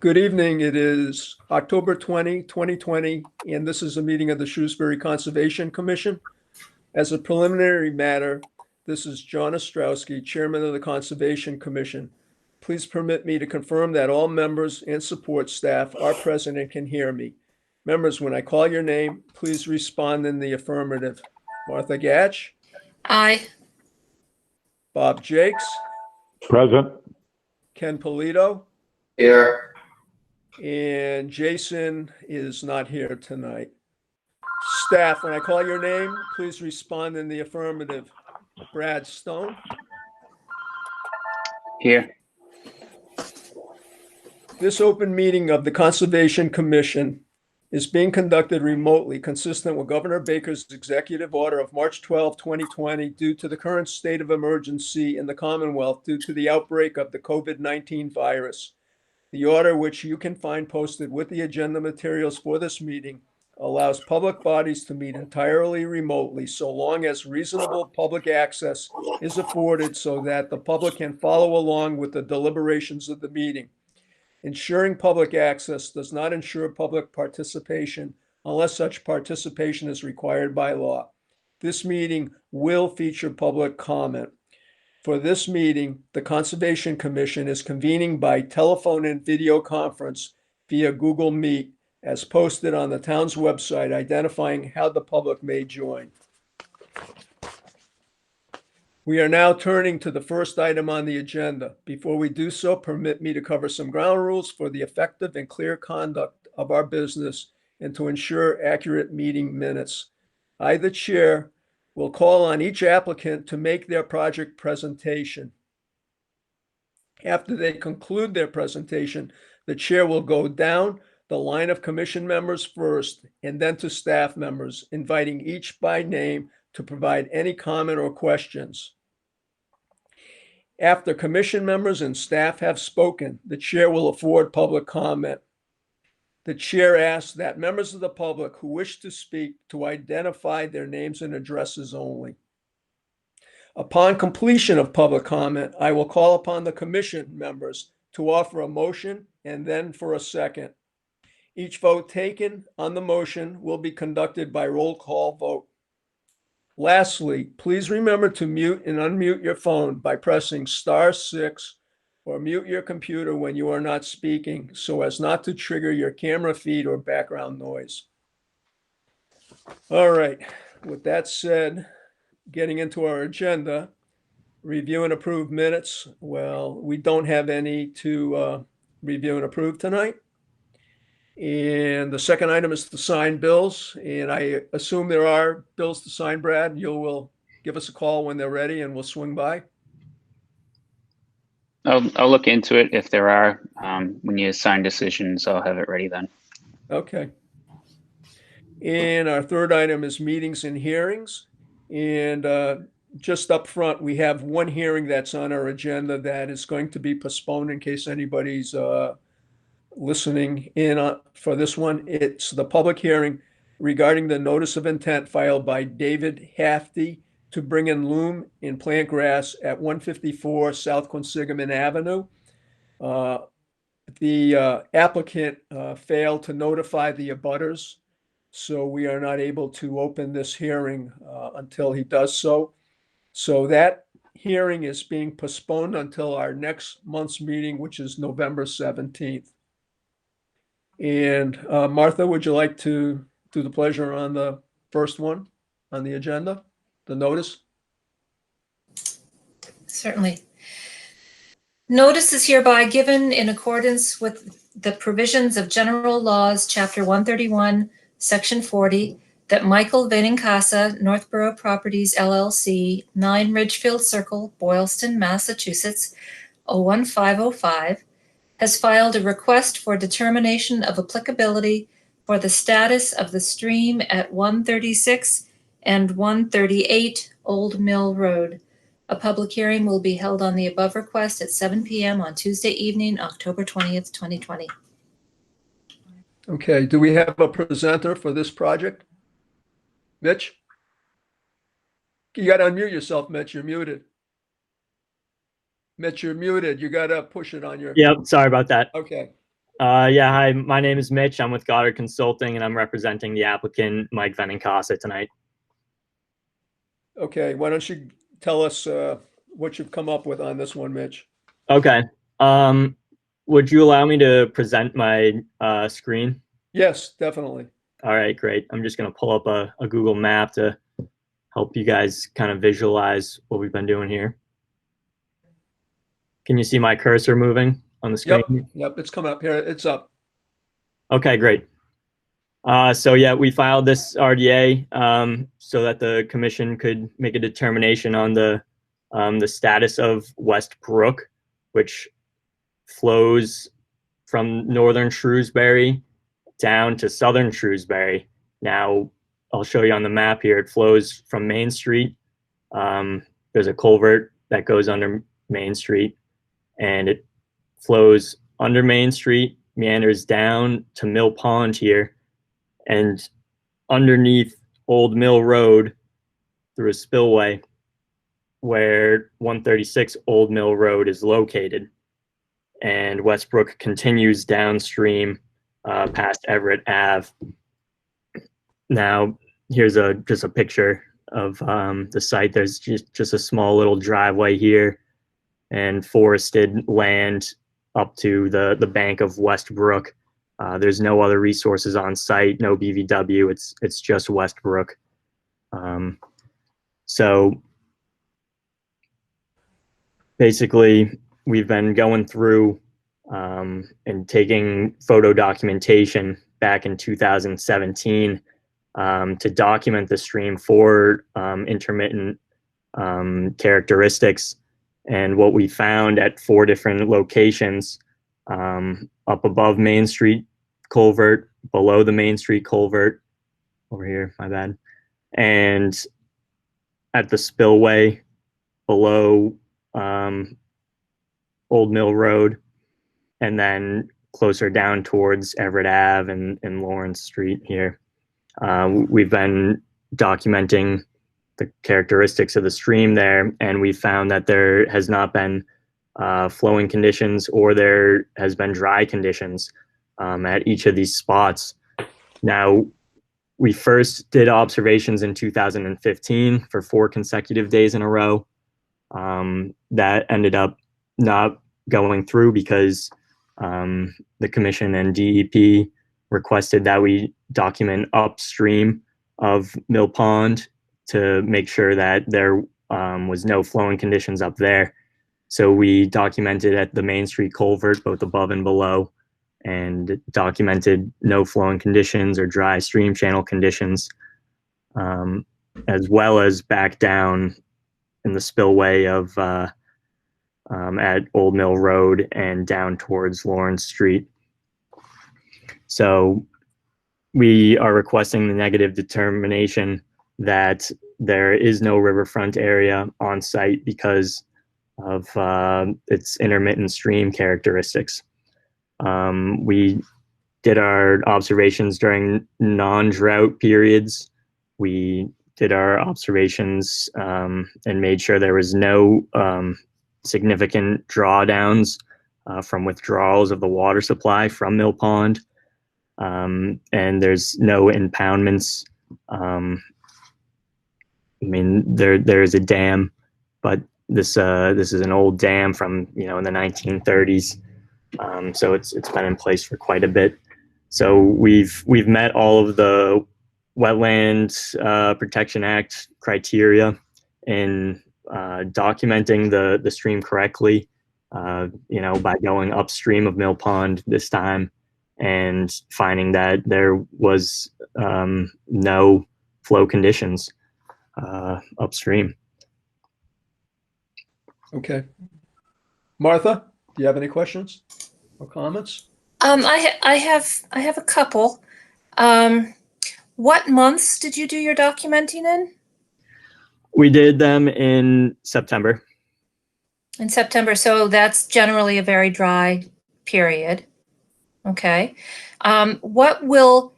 Good evening. It is October 20, 2020, and this is a meeting of the Shrewsbury Conservation Commission. As a preliminary matter, this is John Ostrowski, Chairman of the Conservation Commission. Please permit me to confirm that all members and support staff are present and can hear me. Members, when I call your name, please respond in the affirmative. Martha Gatch, Aye. Bob Jakes, Present. Ken Polito, Here. and Jason is not here tonight. Staff, when I call your name, please respond in the affirmative. Brad Stone, Here. this open meeting of the Conservation Commission is being conducted remotely, consistent with Governor Baker's executive order of March 12, 2020, due to the current state of emergency in the Commonwealth due to the outbreak of the COVID-19 virus. The order, which you can find posted with the agenda materials for this meeting, allows public bodies to meet entirely remotely so long as reasonable public access is afforded so that the public can follow along with the deliberations of the meeting. Ensuring public access does not ensure public participation unless such participation is required by law. This meeting will feature public comment. For this meeting, the Conservation Commission is convening by telephone and video conference via Google Meet, as posted on the town's website, identifying how the public may join. We are now turning to the first item on the agenda. Before we do so, permit me to cover some ground rules for the effective and clear conduct of our business and to ensure accurate meeting minutes. I, the chair, will call on each applicant to make their project presentation. After they conclude their presentation, the chair will go down the line of commission members first and then to staff members, inviting each by name to provide any comment or questions. After commission members and staff have spoken, the chair will afford public comment. The chair asks that members of the public who wish to speak to identify their names and addresses only. Upon completion of public comment, I will call upon the commission members to offer a motion and then for a second. Each vote taken on the motion will be conducted by roll call vote. Lastly, please remember to mute and unmute your phone by pressing *6 or mute your computer when you are not speaking so as not to trigger your camera feed or background noise. All right, with that said, getting into our agenda, review and approve minutes. Well, we don't have any to review and approve tonight. And the second item is to sign bills. And I assume there are bills to sign, Brad. You will give us a call when they're ready and we'll swing by. I'll look into it if there are. When you assign decisions, I'll have it ready then. Okay. And our third item is meetings and hearings. And just up front, we have one hearing that's on our agenda that is going to be postponed in case anybody's listening in for this one. It's the public hearing regarding the notice of intent filed by David Hafty to bring in loom and plant grass at 154 South Quinsigamon Avenue. The applicant failed to notify the abutters, so we are not able to open this hearing until he does so. So that hearing is being postponed until our next month's meeting, which is November 17th. And Martha, would you like to do the pleasure on the first one on the agenda, the notice? Certainly. Notice is hereby given in accordance with the provisions of General Laws, Chapter 131, Section 40, that Michael Benincasa, Northborough Properties, LLC, 9 Ridgefield Circle, Boylston, Massachusetts, 01505, has filed a request for determination of applicability for the status of the stream at 136 and 138 Old Mill Road. A public hearing will be held on the above request at 7 p.m. on Tuesday evening, October 20th, 2020. Okay, do we have a presenter for this project? Mitch? You got to unmute yourself, Mitch. You're muted. Mitch, you're muted. You got to push it on your. Yep, sorry about that. Okay. Yeah, hi, my name is Mitch. I'm with Goddard Consulting, and I'm representing the applicant, Mike Benincasa, tonight. Okay, why don't you tell us what you've come up with on this one, Mitch? Okay. Would you allow me to present my screen? Yes, definitely. All right, great. I'm just going to pull up a Google map to help you guys kind of visualize what we've been doing here. Can you see my cursor moving on the screen? Yep, it's coming up here. It's up. Okay, great. So yeah, we filed this RDA so that the commission could make a determination on the status of West Brook, which flows from northern Shrewsbury down to southern Shrewsbury. Now, I'll show you on the map here. It flows from Main Street. There's a culvert that goes under Main Street, and it flows under Main Street, meanders down to Mill Pond here, and underneath Old Mill Road through a spillway where 136 Old Mill Road is located. And Westbrook continues downstream past Everett Ave. Now, here's just a picture of the site. There's just a small little driveway here and forested land up to the bank of Westbrook. There's no other resources on site, no BVW. It's just Westbrook. So basically, we've been going through and taking photo documentation back in 2017 to document the stream for intermittent characteristics. And what we found at 4 different locations, up above Main Street culvert, below the Main Street culvert, over here, my bad, and at the spillway below Old Mill Road, and then closer down towards Everett Ave and Lawrence Street here. We've been documenting the characteristics of the stream there, and we found that there has not been flowing conditions, or there has been dry conditions at each of these spots. Now, we first did observations in 2015 for 4 consecutive days in a row. That ended up not going through because the commission and DEP requested that we document upstream of Mill Pond to make sure that there was no flowing conditions up there. So we documented at the Main Street culvert, both above and below, and documented no flowing conditions or dry stream channel conditions, as well as back down in the spillway of at Old Mill Road and down towards Lawrence Street. So we are requesting the negative determination that there is no riverfront area on site because of its intermittent stream characteristics. We did our observations during non-drought periods. We did our observations and made sure there was no significant drawdowns from withdrawals of the water supply from Mill Pond. And there's no impoundments. I mean, there is a dam, but this is an old dam from in the 1930s. So it's been in place for quite a bit. So we've met all of the Wetland Protection Act criteria in documenting the stream correctly, by going upstream of Mill Pond this time and finding that there was no flow conditions upstream. Okay. Martha, do you have any questions or comments? I have a couple. What months did you do your documenting in? We did them in September. In September, so that's generally a very dry period. Okay. What will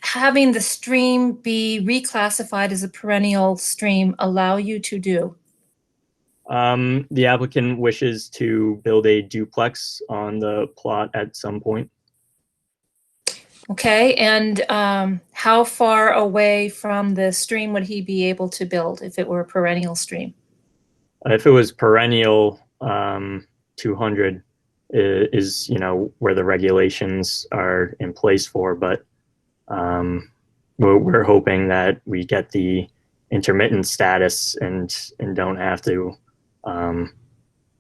having the stream be reclassified as a perennial stream allow you to do? The applicant wishes to build a duplex on the plot at some point. Okay, and how far away from the stream would he be able to build if it were a perennial stream? If it was perennial, 200 is, where the regulations are in place for, but we're hoping that we get the intermittent status and don't have to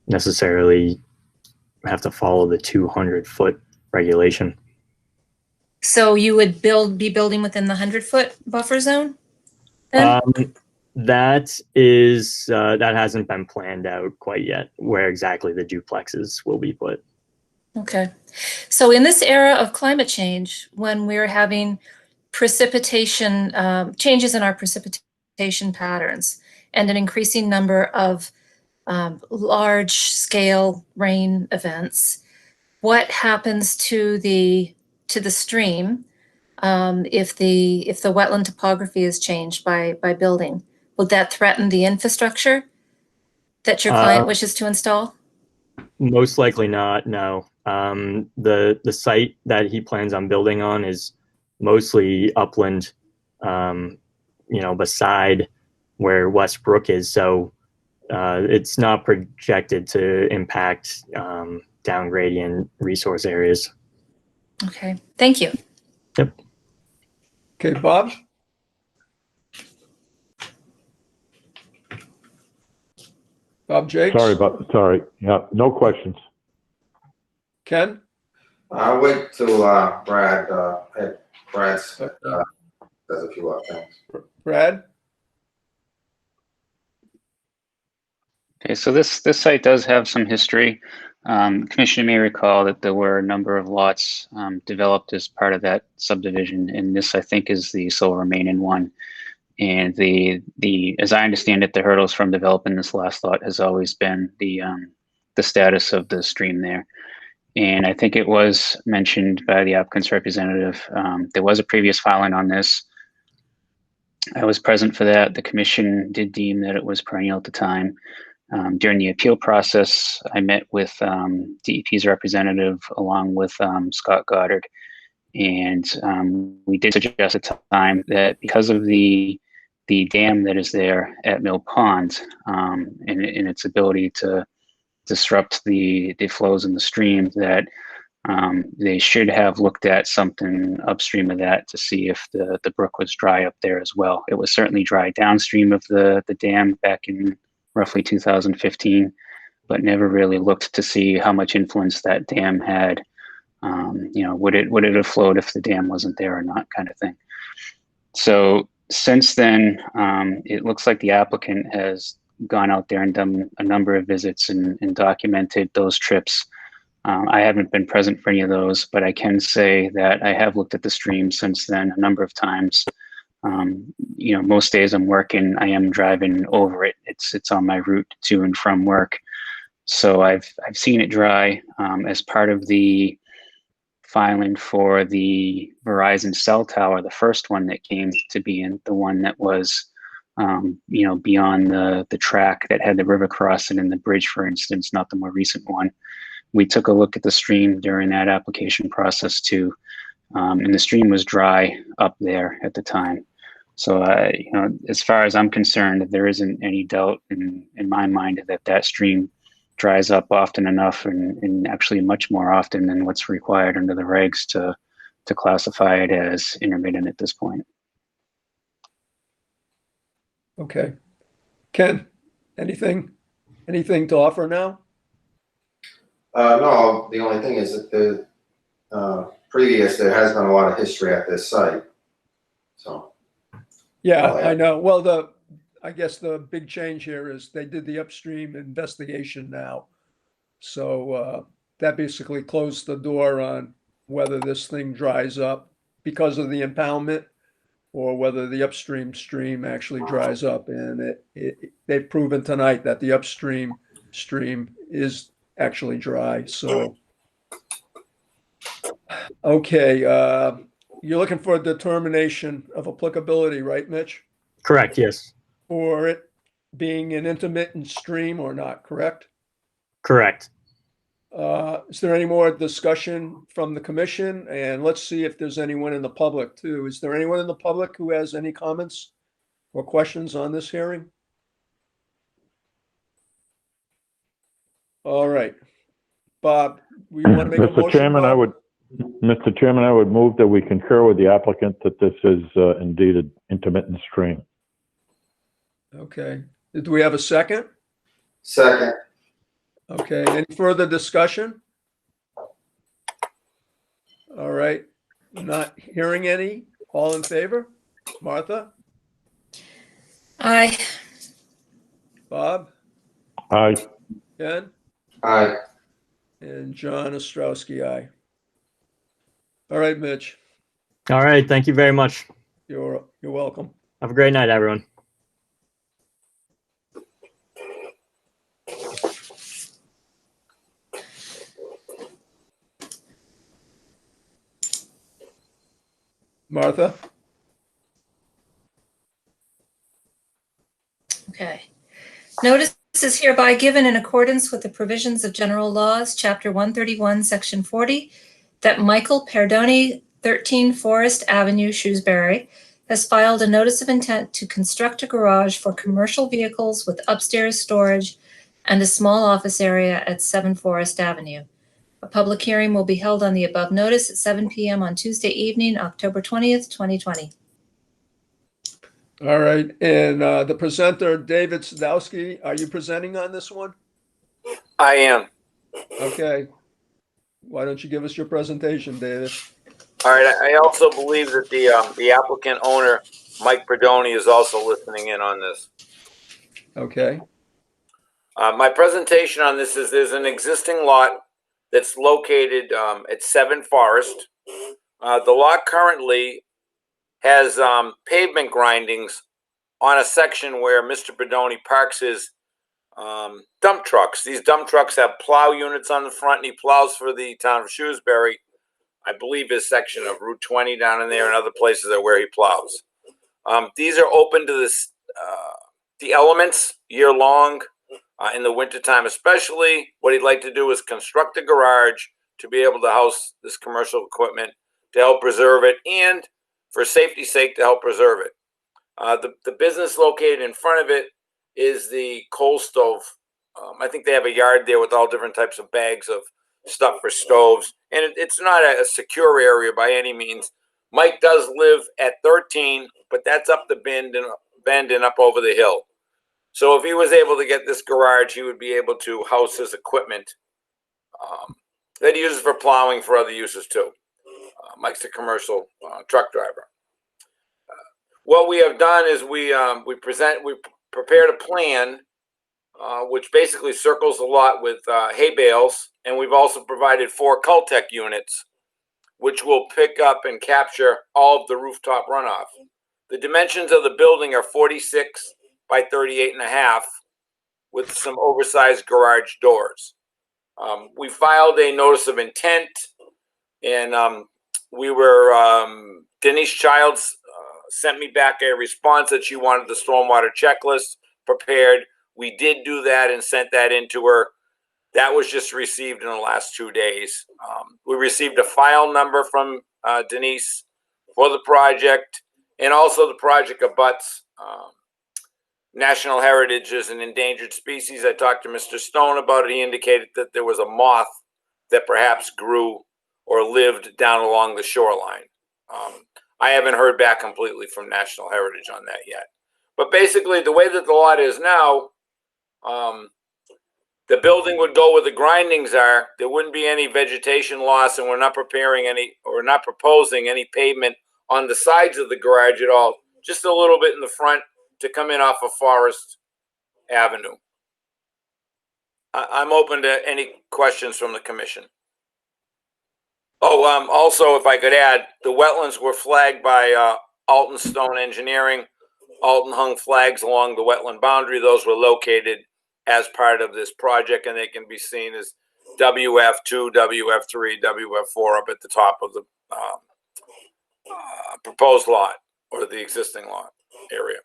necessarily have to follow the 200-foot regulation. So you would be building within the 100-foot buffer zone then? That hasn't been planned out quite yet, where exactly the duplexes will be put. Okay. So in this era of climate change, when we're having precipitation, changes in our precipitation patterns and an increasing number of large scale rain events, what happens to the stream if the wetland topography is changed by building? Would that threaten the infrastructure that your client wishes to install? Most likely not, no. The site that he plans on building on is mostly upland, beside where West Brook is. So it's not projected to impact down gradient resource areas. Okay, thank you. Yep. Okay, Bob? Bob Jakes? Sorry. Yeah, no questions. Ken? I'll wait till Brad does a few other things. Brad? Okay, so this site does have some history. Commissioner may recall that there were a number of lots developed as part of that subdivision, and this, I think, is the sole remaining one. And as I understand it, the hurdles from developing this last lot has always been the status of the stream there. And I think it was mentioned by the applicant's representative. There was a previous filing on this. I was present for that. The commission did deem that it was perennial at the time. During the appeal process, I met with DEP's representative along with Scott Goddard. And we did suggest at the time that because of the dam that is there at Mill Pond and its ability to disrupt the flows in the stream, that they should have looked at something upstream of that to see if the brook was dry up there as well. It was certainly dry downstream of the dam back in roughly 2015, but never really looked to see how much influence that dam had. Would it have flowed if the dam wasn't there or not, kind of thing. So since then, it looks like the applicant has gone out there and done a number of visits and documented those trips. I haven't been present for any of those, but I can say that I have looked at the stream since then a number of times. Most days I'm working, I am driving over it. It's on my route to and from work. So I've seen it dry. As part of the filing for the Verizon cell tower, the first one that came to be in, the one that was beyond the track that had the river crossing and the bridge, for instance, not the more recent one. We took a look at the stream during that application process too, and the stream was dry up there at the time. So, as far as I'm concerned, there isn't any doubt in my mind that stream dries up often enough, and actually much more often than what's required under the regs to classify it as intermittent at this point. Okay. Ken, anything to offer now? No, the only thing is that there has been a lot of history at this site. So. Yeah, I know. Well, I guess the big change here is they did the upstream investigation now. So that basically closed the door on whether this thing dries up because of the impoundment or whether the upstream stream actually dries up. And they've proven tonight that the upstream stream is actually dry. So, okay, you're looking for a determination of applicability, right, Mitch? Correct, yes. For it being an intermittent stream or not, correct? Correct. Is there any more discussion from the commission? And let's see if there's anyone in the public too. Is there anyone in the public who has any comments or questions on this hearing? All right. Bob, we want to make a Mr. motion, Chairman, Bob? Mr. Chairman, I would move that we concur with the applicant that this is indeed an intermittent stream. Okay. Do we have a second? Second. Okay. Any further discussion? All right. Not hearing any. All in favor? Martha? Aye. Bob? Aye. Ken? Aye. And John Ostrowski, aye. All right, Mitch. All right. Thank you very much. You're welcome. Have a great night, everyone. Martha? Okay. Notice is hereby given in accordance with the provisions of General Laws, Chapter 131, Section 40, that Michael Perdoni, 13 Forest Avenue, Shrewsbury, has filed a notice of intent to construct a garage for commercial vehicles with upstairs storage and a small office area at 7 Forest Avenue. A public hearing will be held on the above notice at 7 p.m. on Tuesday evening, October 20th, 2020. All right. And the presenter, David Sadowski, are you presenting on this one? I am. Okay. Why don't you give us your presentation, David? All right. I also believe that the applicant owner, Mike Perdoni, is also listening in on this. Okay. My presentation on this is there's an existing lot that's located at 7 Forest. The lot currently has pavement grindings on a section where Mr. Perdoni parks his dump trucks. These dump trucks have plow units on the front, and he plows for the town of Shrewsbury. I believe his section of Route 20 down in there and other places are where he plows. These are open to the elements year long, in the wintertime especially. What he'd like to do is construct a garage to be able to house this commercial equipment to help preserve it and for safety's sake to help preserve it. The business located in front of it is the coal stove. I think they have a yard there with all different types of bags of stuff for stoves. And it's not a secure area by any means. Mike does live at 13, but that's up the bend and up over the hill. So if he was able to get this garage, he would be able to house his equipment that he uses for plowing for other uses too. Mike's a commercial truck driver. What we have done is we prepared a plan which basically circles the lot with hay bales, and we've also provided 4 Cultec units, which will pick up and capture all of the rooftop runoff. The dimensions of the building are 46 by 38.5, with some oversized garage doors. We filed a notice of intent, and Denise Childs sent me back a response that she wanted the stormwater checklist prepared. We did do that and sent that in to her. That was just received in the last 2 days. We received a file number from Denise for the project, and also the project abuts National Heritage is an endangered species. I talked to Mr. Stone about it. He indicated that there was a moth that perhaps grew or lived down along the shoreline. I haven't heard back completely from National Heritage on that yet. But basically, the way that the lot is now, the building would go where the grindings are. There wouldn't be any vegetation loss, and we're not proposing any pavement on the sides of the garage at all. Just a little bit in the front to come in off of Forest Avenue. I'm open to any questions from the commission. Oh, also, if I could add, the wetlands were flagged by Alton Stone Engineering. Alton hung flags along the wetland boundary. Those were located as part of this project, and they can be seen as WF2, WF3, WF4 up at the top of the proposed lot or the existing lot area.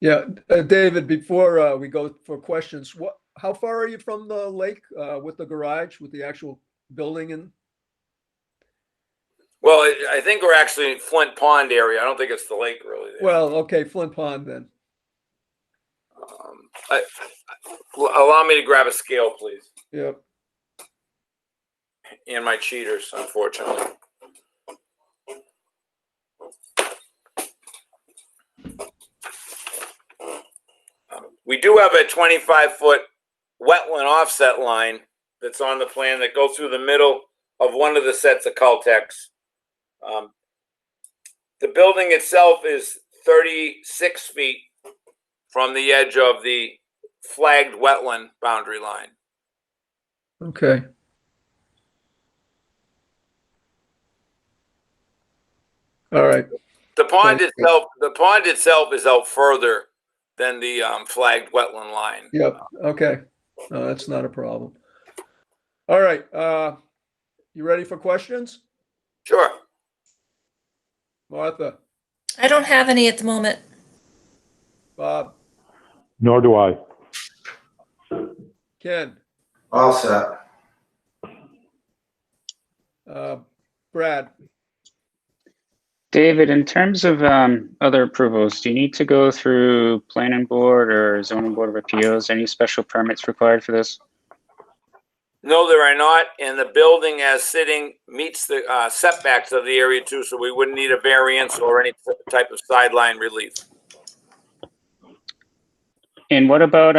Yeah, David, before we go for questions, how far are you from the lake, with the garage, with the actual building and? Well, I think we're actually in Flint Pond area. I don't think it's the lake really. There. Well, okay, Flint Pond then. Allow me to grab a scale, please. Yep. And my cheaters, unfortunately. We do have a 25-foot wetland offset line that's on the plan that goes through the middle of one of the sets of Caltex. The building itself is 36 feet from the edge of the flagged wetland boundary line. Okay. All right. The pond Thank itself is out further than the flagged wetland line. Yep. Okay. No, that's not a problem. All right. You ready for questions? Sure. Martha, I don't have any at the moment. Bob, Nor do I. Ken, All set. Brad. David, in terms of other approvals, do you need to go through planning board or zoning board of appeals? Any special permits required for this? No, there are not, and the building as sitting meets the setbacks of the area too, so we wouldn't need a variance or any type of sideline relief. And what about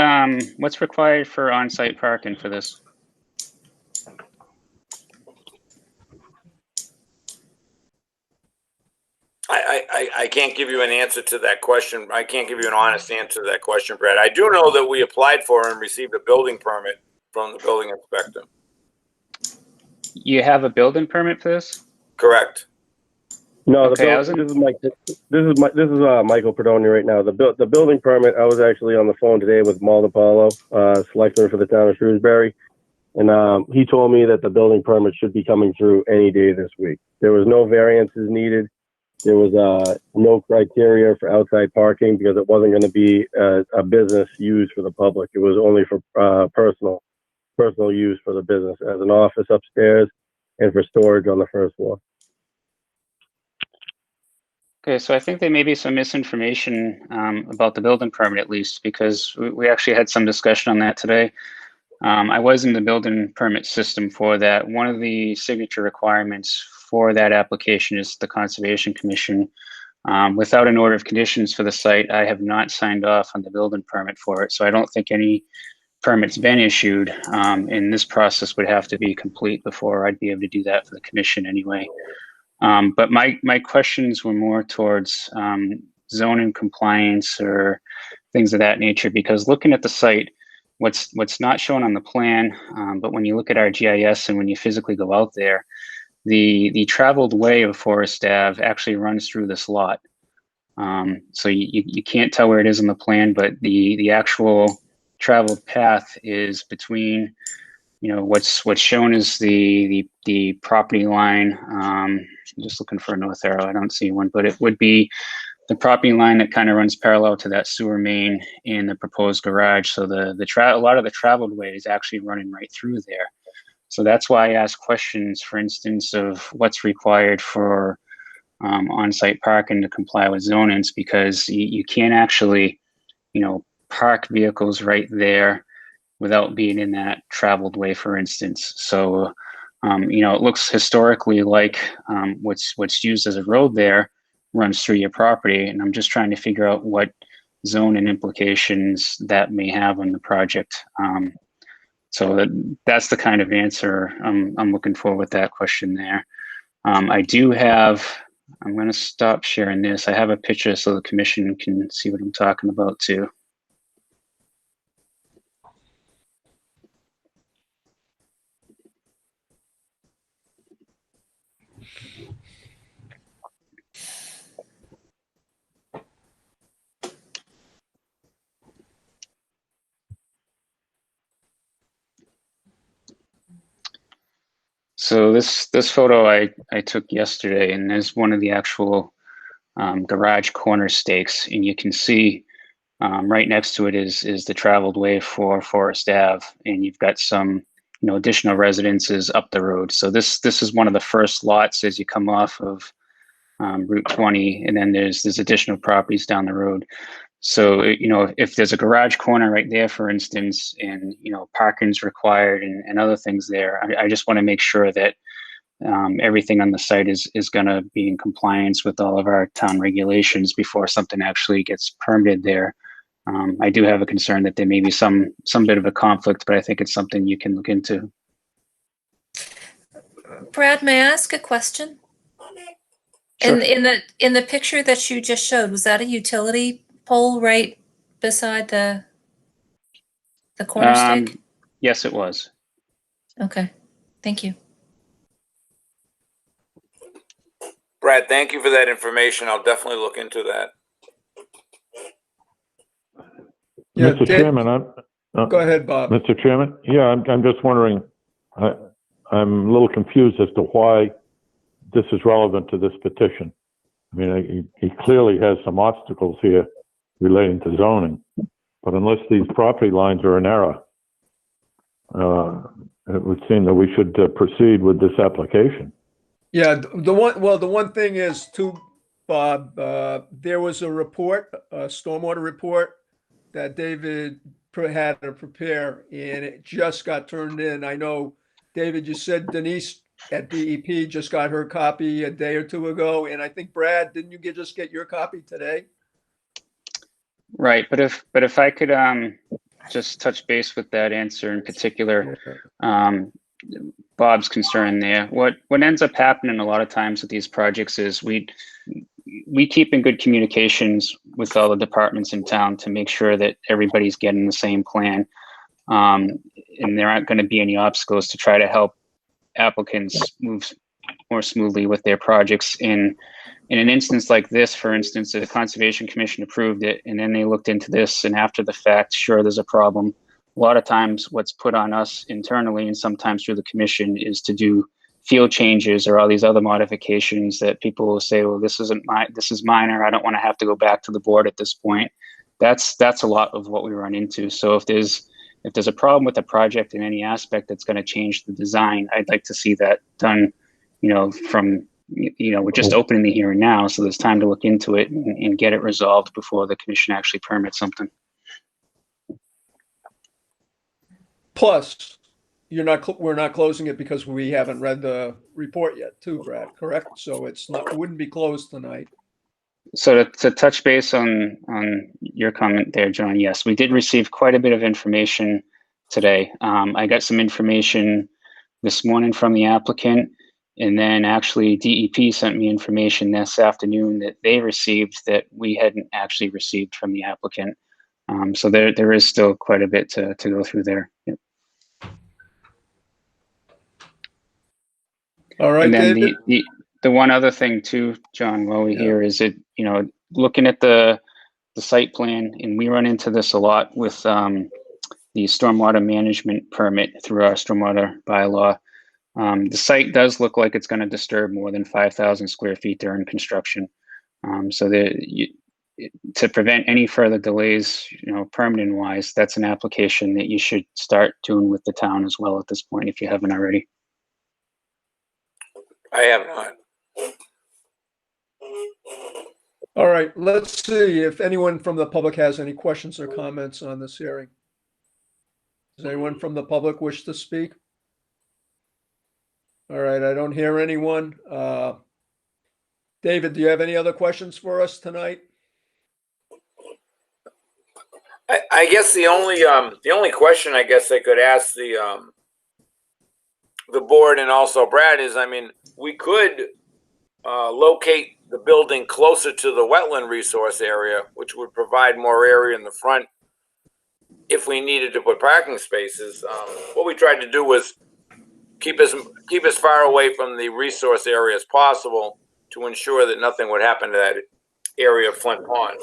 what's required for on-site parking for this? I can't give you an answer to that question. I can't give you an honest answer to that question, Brad. I do know that we applied for and received a building permit from the building inspector. You have a building permit for this? Correct. No, Okay, this is Michael Perdoni right now. The building permit. I was actually on the phone today with Mal DiPaolo, selectman for the town of Shrewsbury, and he told me that the building permit should be coming through any day this week. There was no variances needed. There was no criteria for outside parking because it wasn't going to be a business used for the public. It was only for personal use for the business as an office upstairs and for storage on the first floor. Okay, so I think there may be some misinformation about the building permit at least, because we actually had some discussion on that today. I was in the building permit system for that. One of the signature requirements for that application is the Conservation Commission. Without an order of conditions for the site, I have not signed off on the building permit for it. So I don't think any permit's been issued, and this process would have to be complete before I'd be able to do that for the commission anyway. But my questions were more towards zoning compliance or things of that nature, because looking at the site, what's not shown on the plan, but when you look at our GIS and when you physically go out there, the traveled way of Forest Ave actually runs through this lot. So you can't tell where it is on the plan, but the actual traveled path is between, what's shown as the property line. I'm just looking for a north arrow. I don't see one, but it would be the property line that kind of runs parallel to that sewer main in the proposed garage. So a lot of the traveled way is actually running right through there. So that's why I asked questions, for instance, of what's required for on-site parking to comply with zonings, because you can't actually, park vehicles right there without being in that traveled way, for instance. So, it looks historically like what's used as a road there runs through your property, and I'm just trying to figure out what zoning implications that may have on the project. So that's the kind of answer I'm looking for with that question there. I'm going to stop sharing this. I have a picture so the commission can see what I'm talking about too. So this photo I took yesterday, and there's one of the actual garage corner stakes, and you can see Right next to it is the traveled way for Forest Ave, and you've got some additional residences up the road. So this is one of the first lots as you come off of Route 20, and then there's additional properties down the road. So if there's a garage corner right there, for instance, and parking's required and other things there, I just want to make sure that everything on the site is going to be in compliance with all of our town regulations before something actually gets permitted there. I do have a concern that there may be some bit of a conflict, but I think it's something you can look into. Brad, may I ask a question? Sure. In the picture that you just showed, was that a utility pole right beside the corner stake? Yes, it was. Okay, thank you. Brad, thank you for that information. I'll definitely look into that. Yeah, Mr. Dave- Chairman, Go ahead, Bob. Mr. Chairman, yeah, I'm just wondering, I'm a little confused as to why this is relevant to this petition. I mean, he clearly has some obstacles here relating to zoning, but unless these property lines are in error, it would seem that we should proceed with this application. Yeah, the one thing is too, Bob, there was a report, a stormwater report that David had to prepare, and it just got turned in. I know, David, you said Denise at DEP just got her copy a day or two ago, and I think Brad, didn't you just get your copy today? Right, but if I could just touch base with that answer in particular, Bob's concern there. What ends up happening a lot of times with these projects is we keep in good communications with all the departments in town to make sure that everybody's getting the same plan, and there aren't going to be any obstacles to try to help applicants move more smoothly with their projects. In an instance like this, for instance, the Conservation Commission approved it, and then they looked into this, and after the fact, sure, there's a problem. A lot of times what's put on us internally and sometimes through the commission is to do field changes or all these other modifications that people will say, well, this is minor. I don't want to have to go back to the board at this point. That's a lot of what we run into. So if there's a problem with the project in any aspect that's going to change the design, I'd like to see that done, from, we're just opening the hearing now. So there's time to look into it and get it resolved before the commission actually permits something. Plus, we're not closing it because we haven't read the report yet too, Brad, correct? So it wouldn't be closed tonight. So to touch base on your comment there, John, yes, we did receive quite a bit of information today. I got some information this morning from the applicant, and then actually DEP sent me information this afternoon that they received that we hadn't actually received from the applicant. So there is still quite a bit to go through there. Yep. All right, and then David. The one other thing too, John, while we're here, is it, looking at the site plan, and we run into this a lot with the stormwater management permit through our stormwater bylaw. The site does look like it's going to disturb more than 5,000 square feet during construction. So to prevent any further delays, permitting wise, that's an application that you should start doing with the town as well at this point, if you haven't already. I have not. All right, let's see if anyone from the public has any questions or comments on this hearing. Does anyone from the public wish to speak? All right, I don't hear anyone. David, do you have any other questions for us tonight? I guess the only question I guess I could ask the board and also Brad is, I mean, we could locate the building closer to the wetland resource area, which would provide more area in the front if we needed to put parking spaces. What we tried to do was keep as far away from the resource area as possible to ensure that nothing would happen to that area of Flint Pond.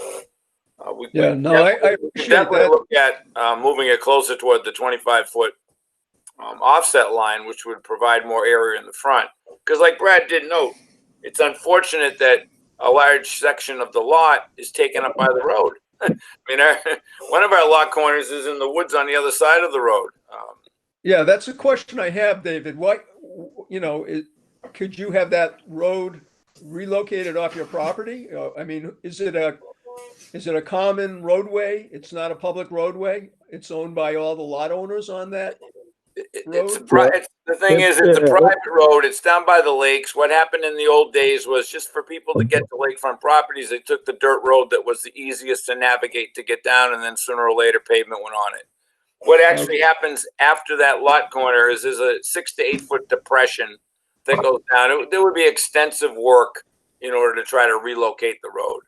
I appreciate definitely that. Look at moving it closer toward the 25-foot offset line, which would provide more area in the front. Because like Brad did note, it's unfortunate that a large section of the lot is taken up by the road. I mean, one of our lot corners is in the woods on the other side of the road. Yeah, that's a question I have, David. What, could you have that road relocated off your property? I mean, is it a common roadway? It's not a public roadway? It's owned by all the lot owners on that road? The thing is, it's a private road. It's down by the lakes. What happened in the old days was just for people to get to lakefront properties, they took the dirt road that was the easiest to navigate to get down, and then sooner or later pavement went on it. What actually happens after that lot corner is there's a 6 to 8 foot depression that goes down. There would be extensive work in order to try to relocate the road.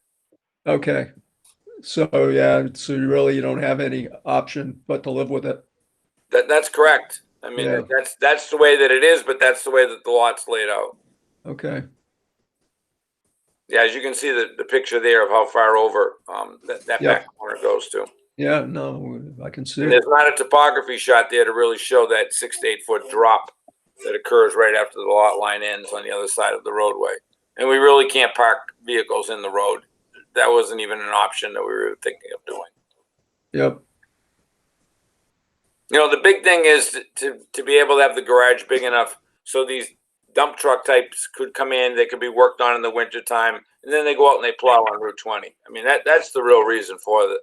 Okay. So, yeah, so you don't have any option but to live with it. That's correct. I mean, Yeah. that's the way that it is, but that's the way that the lot's laid out. Okay. Yeah, as you can see the picture there of how far over that Yep. back corner goes to. Yeah, no, I can see And it. there's not a topography shot there to really show that 6 to 8 foot drop that occurs right after the lot line ends on the other side of the roadway. And we really can't park vehicles in the road. That wasn't even an option that we were thinking of doing. Yep. The big thing is to be able to have the garage big enough so these dump truck types could come in. They could be worked on in the wintertime, and then they go out and they plow on Route 20. I mean, that's the real reason for the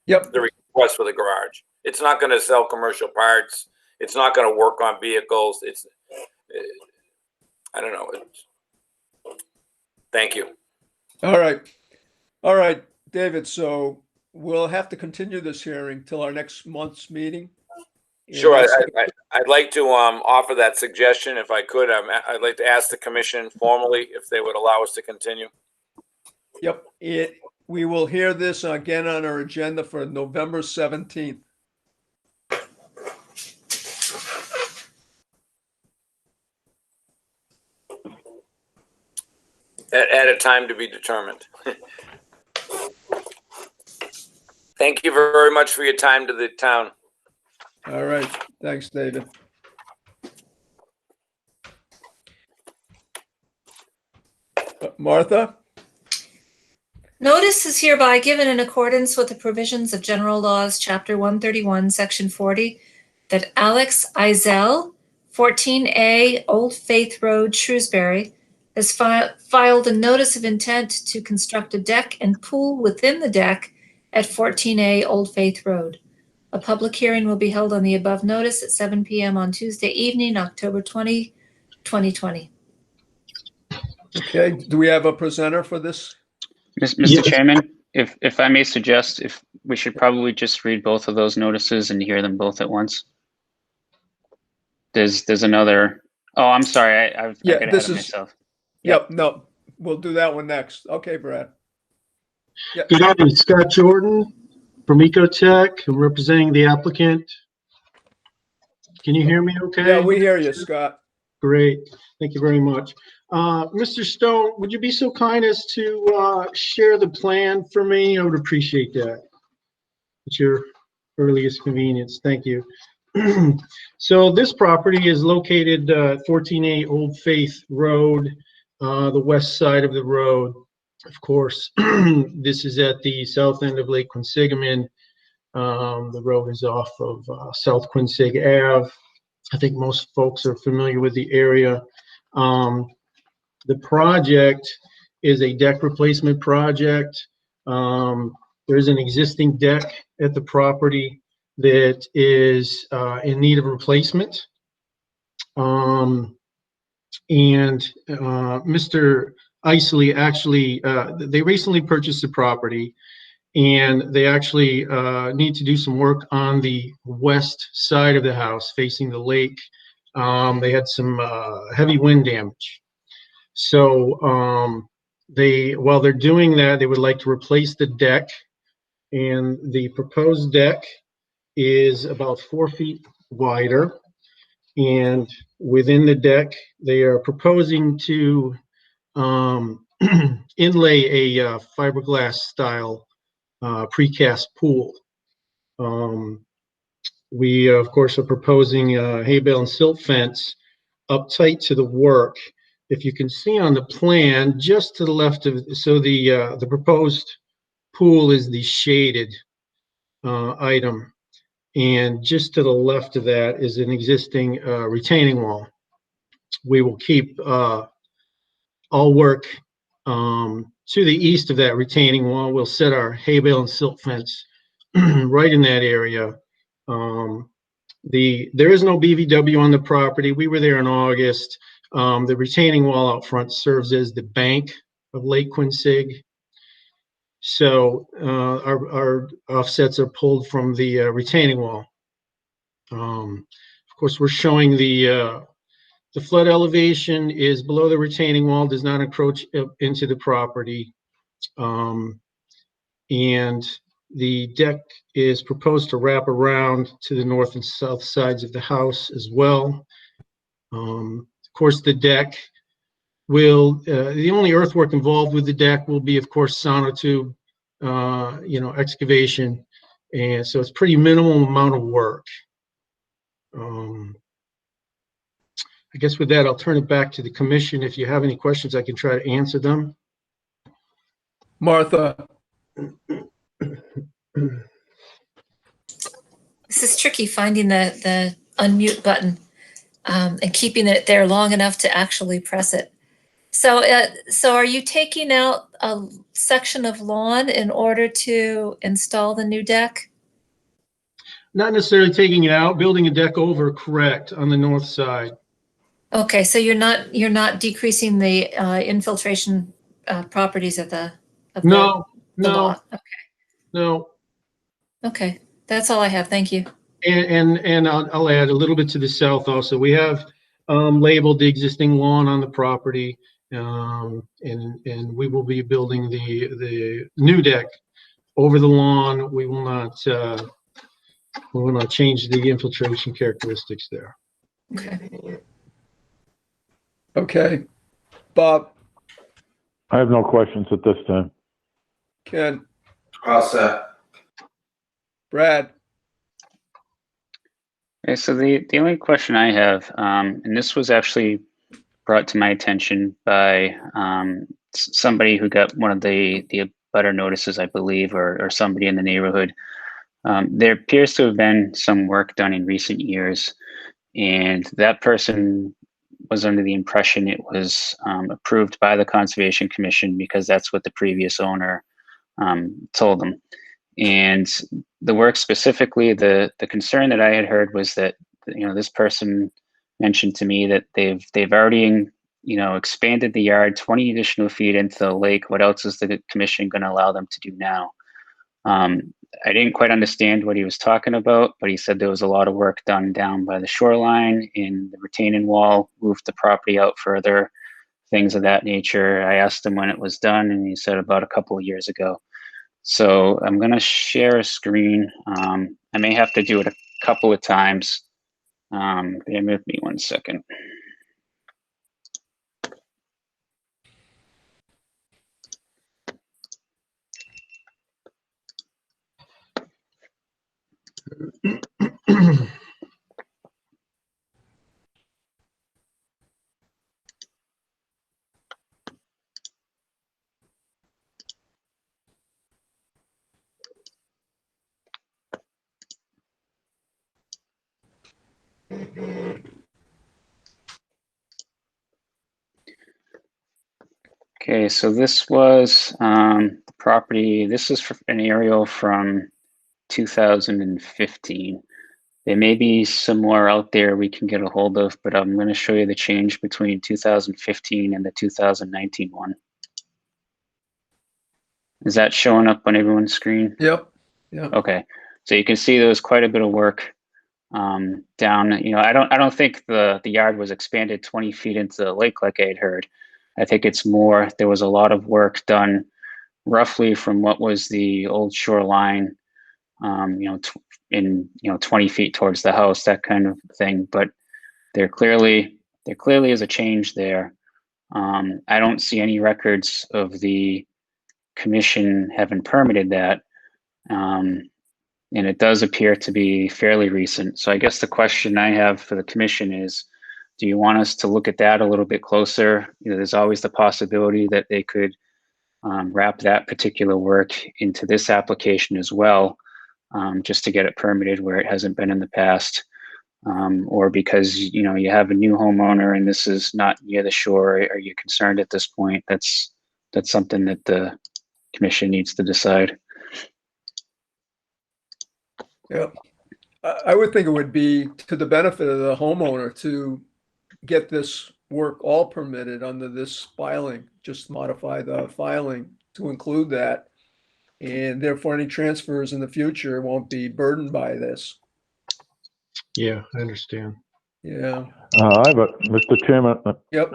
request for the garage. It's not going to sell commercial parts. It's not going to work on vehicles. I don't know. Thank you. All right, David. So we'll have to continue this hearing till our next month's meeting. Sure. I'd like to offer that suggestion if I could. I'd like to ask the commission formally if they would allow us to continue. Yep. We will hear this again on our agenda for November 17th. At a time to be determined. Thank you very much for your time to the town. All right. Thanks, David. Martha? Notice is hereby given in accordance with the provisions of General Laws, Chapter 131, Section 40, that Alex Eisel, 14A Old Faith Road, Shrewsbury, has filed a notice of intent to construct a deck and pool within the deck at 14A Old Faith Road. A public hearing will be held on the above notice at 7 p.m. on Tuesday evening, October 20, 2020. Okay. Do we have a presenter for this? Mr. Chairman, if I may suggest, if we should probably just read both of those notices and hear them both at once. There's another. Oh, I'm sorry. I got ahead of myself. Yep. No, we'll do that one next. Okay, Brad. Yep. Good evening, Scott Jordan from Ecotech. I'm representing the applicant. Can you hear me okay? Yeah, we hear you, Scott. Great. Thank you very much. Mr. Stone, would you be so kind as to share the plan for me? I would appreciate that at your earliest convenience. Thank you. So this property is located 14A Old Faith Road, the west side of the road. Of course, this is at the south end of Lake Quinsigamon. The road is off of South Quinsig Ave. I think most folks are familiar with the area. The project is a deck replacement project. There's an existing deck at the property that is in need of replacement. Mr. Isley actually, they recently purchased the property, and they actually need to do some work on the west side of the house facing the lake. They had some heavy wind damage. So while they're doing that, they would like to replace the deck, and the proposed deck is about 4 feet wider. And within the deck, they are proposing to inlay a fiberglass style precast pool. We, of course, are proposing a hay bale and silt fence up tight to the work. If you can see on the plan, just to the left of, so the proposed pool is the shaded item. And just to the left of that is an existing retaining wall. We will keep all work to the east of that retaining wall. We'll set our hay bale and silt fence right in that area. There is no BVW on the property. We were there in August. The retaining wall out front serves as the bank of Lake Quincy. So our offsets are pulled from the retaining wall. Of course, we're showing the flood elevation is below the retaining wall, does not encroach into the property. And the deck is proposed to wrap around to the north and south sides of the house as well. Of course, the deck will, the only earthwork involved with the deck will be, of course, sonotube, excavation. And so it's pretty minimal amount of work. I guess with that, I'll turn it back to the commission. If you have any questions, I can try to answer them. Martha, This is tricky, finding the unmute button and keeping it there long enough to actually press it. So are you taking out a section of lawn in order to install the new deck? Not necessarily taking it out, building a deck over, correct, on the north side. Okay, so you're not decreasing the infiltration properties of the No, lot. Okay. no. Okay, that's all I have. Thank you. And I'll add a little bit to the south also. We have labeled the existing lawn on the property, and we will be building the new deck over the lawn. We will not change the infiltration characteristics there. Okay. okay. Bob, I have no questions at this time. Ken, All set. Brad, Okay, so the only question I have, and this was actually brought to my attention by somebody who got one of the butter notices, I believe, or somebody in the neighborhood. There appears to have been some work done in recent years, and that person was under the impression it was approved by the Conservation Commission because that's what the previous owner told them. And the work specifically, the concern that I had heard was that, this person mentioned to me that they've already, expanded the yard 20 additional feet into the lake. What else is the commission going to allow them to do now? I didn't quite understand what he was talking about, but he said there was a lot of work done down by the shoreline, in the retaining wall, moved the property out further, things of that nature. I asked him when it was done, and he said about a couple of years ago. So I'm going to share a screen. I may have to do it a couple of times. Bear with me 1 second. Okay, so this was the property. This is an aerial from 2015. There may be some more out there we can get a hold of, but I'm going to show you the change between 2015 and the 2019 one. Is that showing up on everyone's screen? yep, yep. Okay, so you can see there was quite a bit of work down. I don't think the yard was expanded 20 feet into the lake like I had heard. I think it's more, there was a lot of work done roughly from what was the old shoreline, 20 feet towards the house, that kind of thing. But there clearly is a change there. I don't see any records of the commission having permitted that. And it does appear to be fairly recent. So I guess the question I have for the commission is, do you want us to look at that a little bit closer? There's always the possibility that they could wrap that particular work into this application as well, just to get it permitted where it hasn't been in the past, or because you have a new homeowner and this is not near the shore. Are you concerned at this point? That's something that the commission needs to decide. Yeah, I would think it would be to the benefit of the homeowner to get this work all permitted under this filing, just modify the filing to include that. And therefore any transfers in the future won't be burdened by this. Yeah, I understand. Yeah. Mr. Chairman, Yep.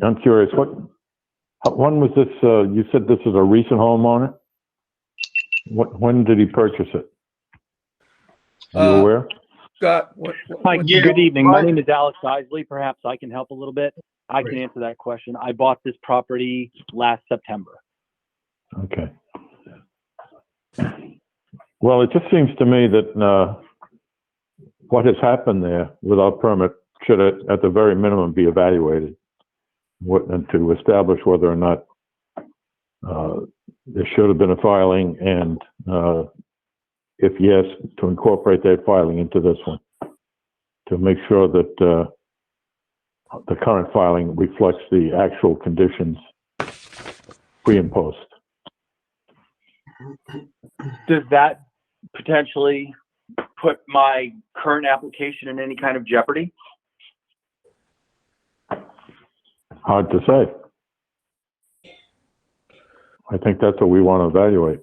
I'm curious, when was this, you said this is a recent homeowner? When did he purchase it? Are you aware? Scott, Hi, Yeah, good evening. My right. name is Alex Isley. Perhaps I can help a little bit. I can Great. answer that question. I bought this property last September. Okay. Well, it just seems to me that what has happened there without permit should at the very minimum be evaluated and to establish whether or not there should have been a filing, and if yes, to incorporate that filing into this one to make sure that the current filing reflects the actual conditions pre and post. Does that potentially put my current application in any kind of jeopardy? Hard to say. I think that's what we want to evaluate.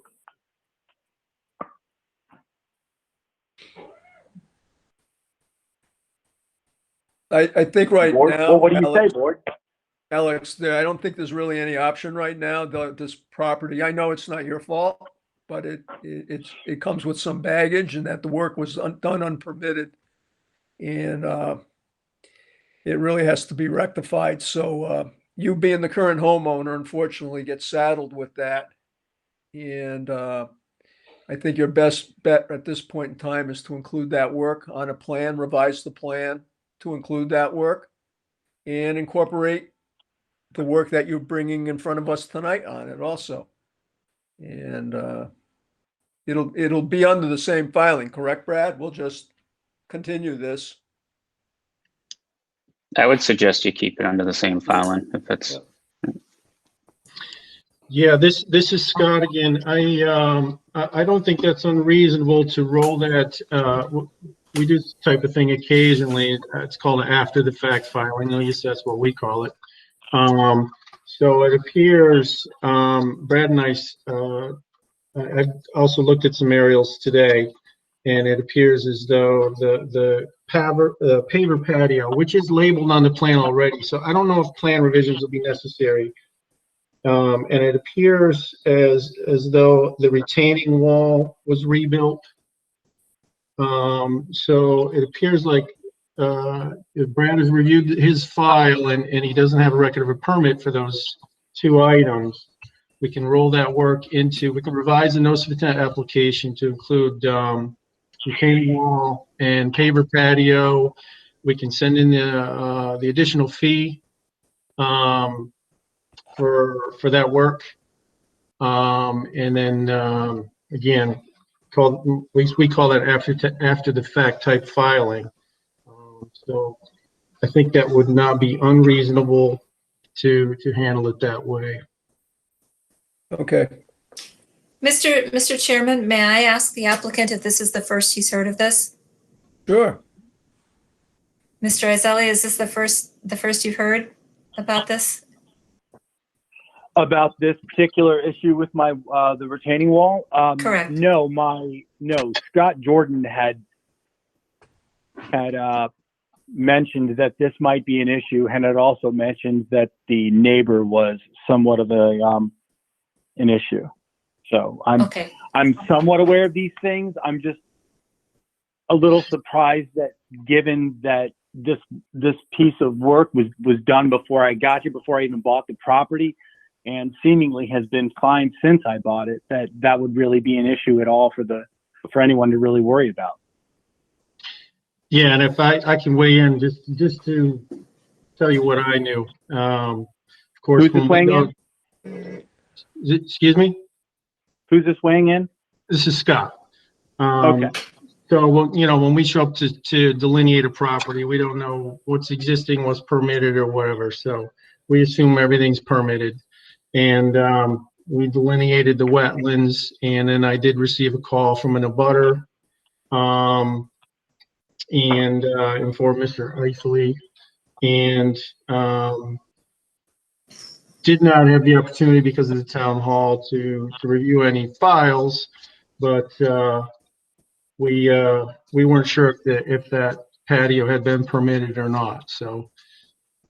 I think right Board? now, Well, what do you say, board? Alex, I don't think there's really any option right now. This property, I know it's not your fault, but it comes with some baggage, and that the work was done unpermitted, and it really has to be rectified. So you being the current homeowner, unfortunately, get saddled with that, and I think your best bet at this point in time is to include that work on a plan, revise the plan to include that work, and incorporate the work that you're bringing in front of us tonight on it also. And it'll be under the same filing, correct, Brad? We'll just continue this. I would suggest you keep it under the same filing if it's. Yep. Yeah, this is Scott again. I don't think that's unreasonable to roll that. We do this type of thing occasionally. It's called an after the fact filing. At least that's what we call it. So it appears, Brad and I also looked at some aerials today, and it appears as though the paver patio, which is labeled on the plan already. So I don't know if plan revisions will be necessary. And it appears as though the retaining wall was rebuilt. So it appears like if Brad has reviewed his file and he doesn't have a record of a permit for those two items, we can roll that work into, we can revise the notice of intent application to include retaining wall and paver patio. We can send in the additional fee for that work. And then again, we call that after the fact type filing. So I think that would not be unreasonable to handle it that way. Okay. Mr. Chairman, may I ask the applicant if this is the first he's heard of this? Sure. Mr. Iselli, is this the first you've heard about this? About this particular issue with my the retaining wall? Correct. No, Scott Jordan had mentioned that this might be an issue, and had also mentioned that the neighbor was somewhat of an issue. So I'm somewhat aware of these things. I'm just a little surprised that, given that this piece of work was done before I got here, before I even bought the property, and seemingly has been fine since I bought it, that would really be an issue at all for anyone to really worry about. Yeah, and if I can weigh in just to tell you what I knew. Of course, Who's weighing in? Excuse me? Who's this weighing in? This is Scott. Okay. So, when we show up to delineate a property, we don't know what's existing, what's permitted or whatever. So we assume everything's permitted. And we delineated the wetlands, and then I did receive a call from an abutter and informed Mr. Isley, and did not have the opportunity because of the town hall to review any files, but we weren't sure if that patio had been permitted or not. So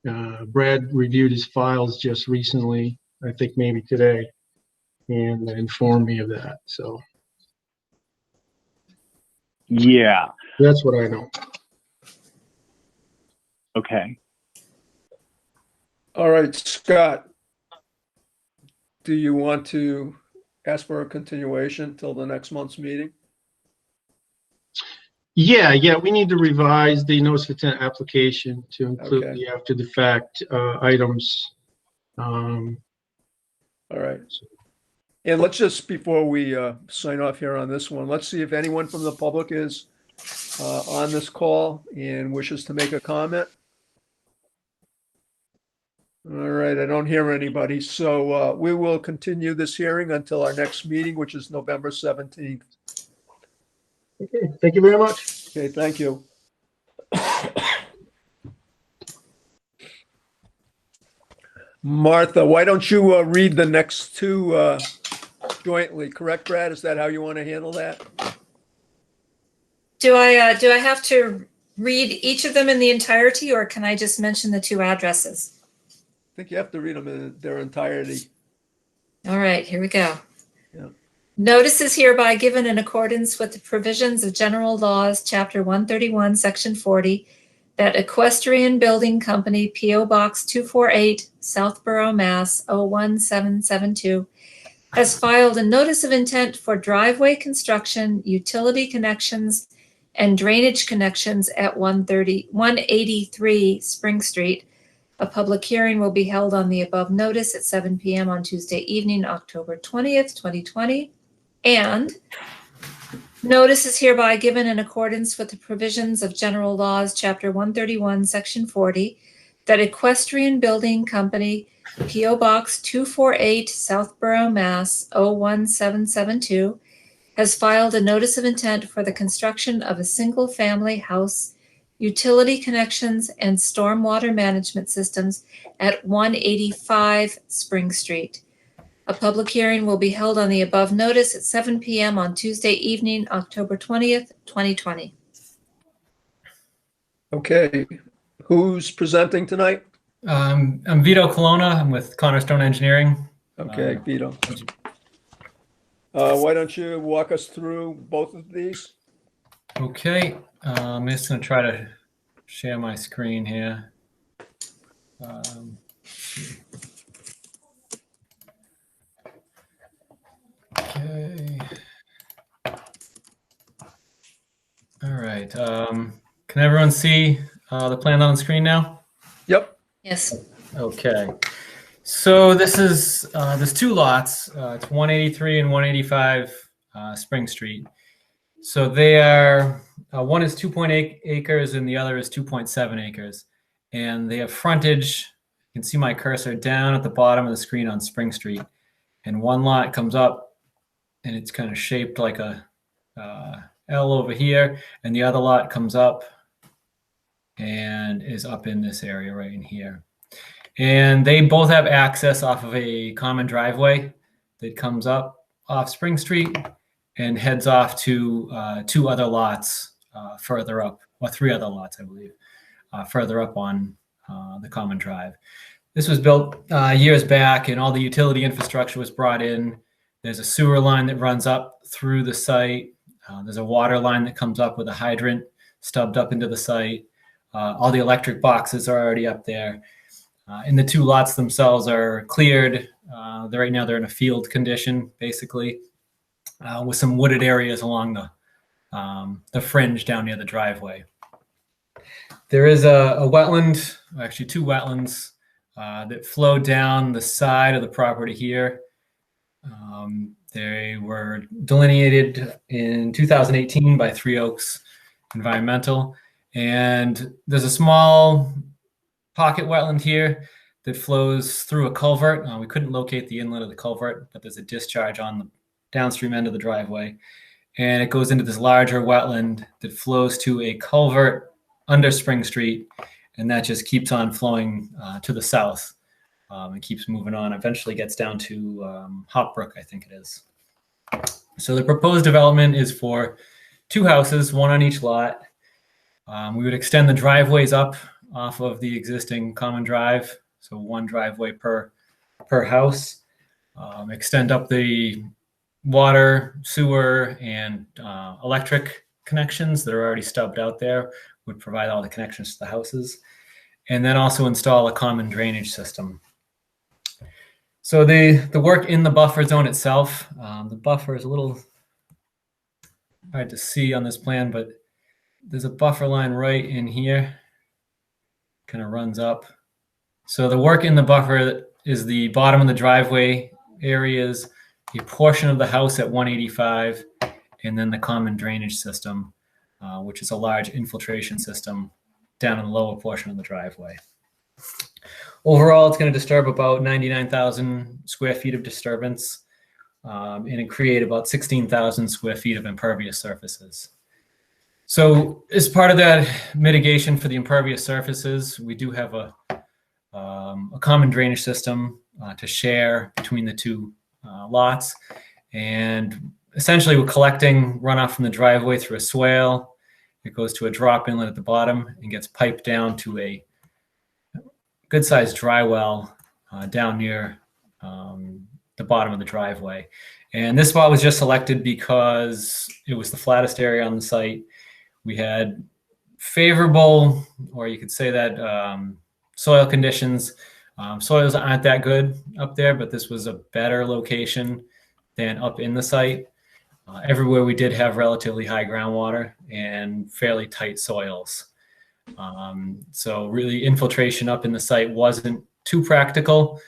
Brad reviewed his files just recently, I think maybe today, and informed me of that. So Yeah. that's what I know. Okay. All right, Scott, do you want to ask for a continuation till the next month's meeting? Yeah, we need to revise the notice of intent application to include Okay. the after the fact items. All right. And let's just, before we sign off here on this one, let's see if anyone from the public is on this call and wishes to make a comment. All right, I don't hear anybody. So we will continue this hearing until our next meeting, which is November 17th. Okay, thank you very much. Okay, thank you. Martha, why don't you read the next two jointly? Correct, Brad? Is that how you want to handle that? Do I have to read each of them in the entirety, or can I just mention the two addresses? I think you have to read them in their entirety. All right, here we go. Yeah. Notice is hereby given in accordance with the provisions of General Laws, Chapter 131, Section 40, that Equestrian Building Company, P.O. Box 248, Southborough, Mass. 01772, has filed a notice of intent for driveway construction, utility connections, and drainage connections at 183 Spring Street. A public hearing will be held on the above notice at 7 p.m. on Tuesday evening, October 20th, 2020. And notice is hereby given in accordance with the provisions of General Laws, Chapter 131, Section 40, that Equestrian Building Company, P.O. Box 248, Southborough, Mass. 01772, has filed a notice of intent for the construction of a single-family house, utility connections, and stormwater management systems at 185 Spring Street. A public hearing will be held on the above notice at 7 p.m. on Tuesday evening, October 20th, 2020. Okay, who's presenting tonight? I'm Vito Colonna. I'm with Cornerstone Engineering. Okay, Vito. Why don't you walk us through both of these? Okay, I'm just going to try to share my screen here. Okay. All right. Can everyone see the plan on the screen now? Yep. Yes. Okay. So this is there's two lots. It's 183 and 185 Spring Street. So they are one is 2.8 acres and the other is 2.7 acres, and they have frontage. You can see my cursor down at the bottom of the screen on Spring Street, and one lot comes up, and it's kind of shaped like a L over here, and the other lot comes up and is up in this area right in here. And they both have access off of a common driveway that comes up off Spring Street and heads off to two other lots further up, or three other lots, I believe, further up on the common drive. This was built years back, and all the utility infrastructure was brought in. There's a sewer line that runs up through the site. There's a water line that comes up with a hydrant stubbed up into the site. All the electric boxes are already up there. And the two lots themselves are cleared. Right now they're in a field condition, basically, with some wooded areas along the fringe down near the driveway. There is a wetland, actually two wetlands, that flow down the side of the property here. They were delineated in 2018 by Three Oaks Environmental. And there's a small pocket wetland here that flows through a culvert. We couldn't locate the inlet of the culvert, but there's a discharge on the downstream end of the driveway. And it goes into this larger wetland that flows to a culvert under Spring Street. And that just keeps on flowing to the south. It keeps moving on, eventually gets down to Hop Brook, I think it is. So the proposed development is for 2 houses, 1 on each lot. We would extend the driveways up off of the existing common drive, so 1 driveway per house. Extend up the water, sewer, and electric connections that are already stubbed out there, would provide all the connections to the houses. And then also install a common drainage system. So the work in the buffer zone itself, the buffer is a little hard to see on this plan, but there's a buffer line right in here, kind of runs up. So the work in the buffer is the bottom of the driveway areas, a portion of the house at 185, and then the common drainage system, which is a large infiltration system down in the lower portion of the driveway. Overall, it's going to disturb about 99,000 square feet of disturbance and create about 16,000 square feet of impervious surfaces. So as part of that mitigation for the impervious surfaces, we do have a common drainage system to share between the 2 lots. And essentially, we're collecting runoff from the driveway through a swale. It goes to a drop inlet at the bottom and gets piped down to a good-sized dry well down near the bottom of the driveway. And this spot was just selected because it was the flattest area on the site. We had favorable, or you could say that soil conditions. Soils aren't that good up there, but this was a better location than up in the site. Everywhere we did have relatively high groundwater and fairly tight soils. So really infiltration up in the site wasn't too practical.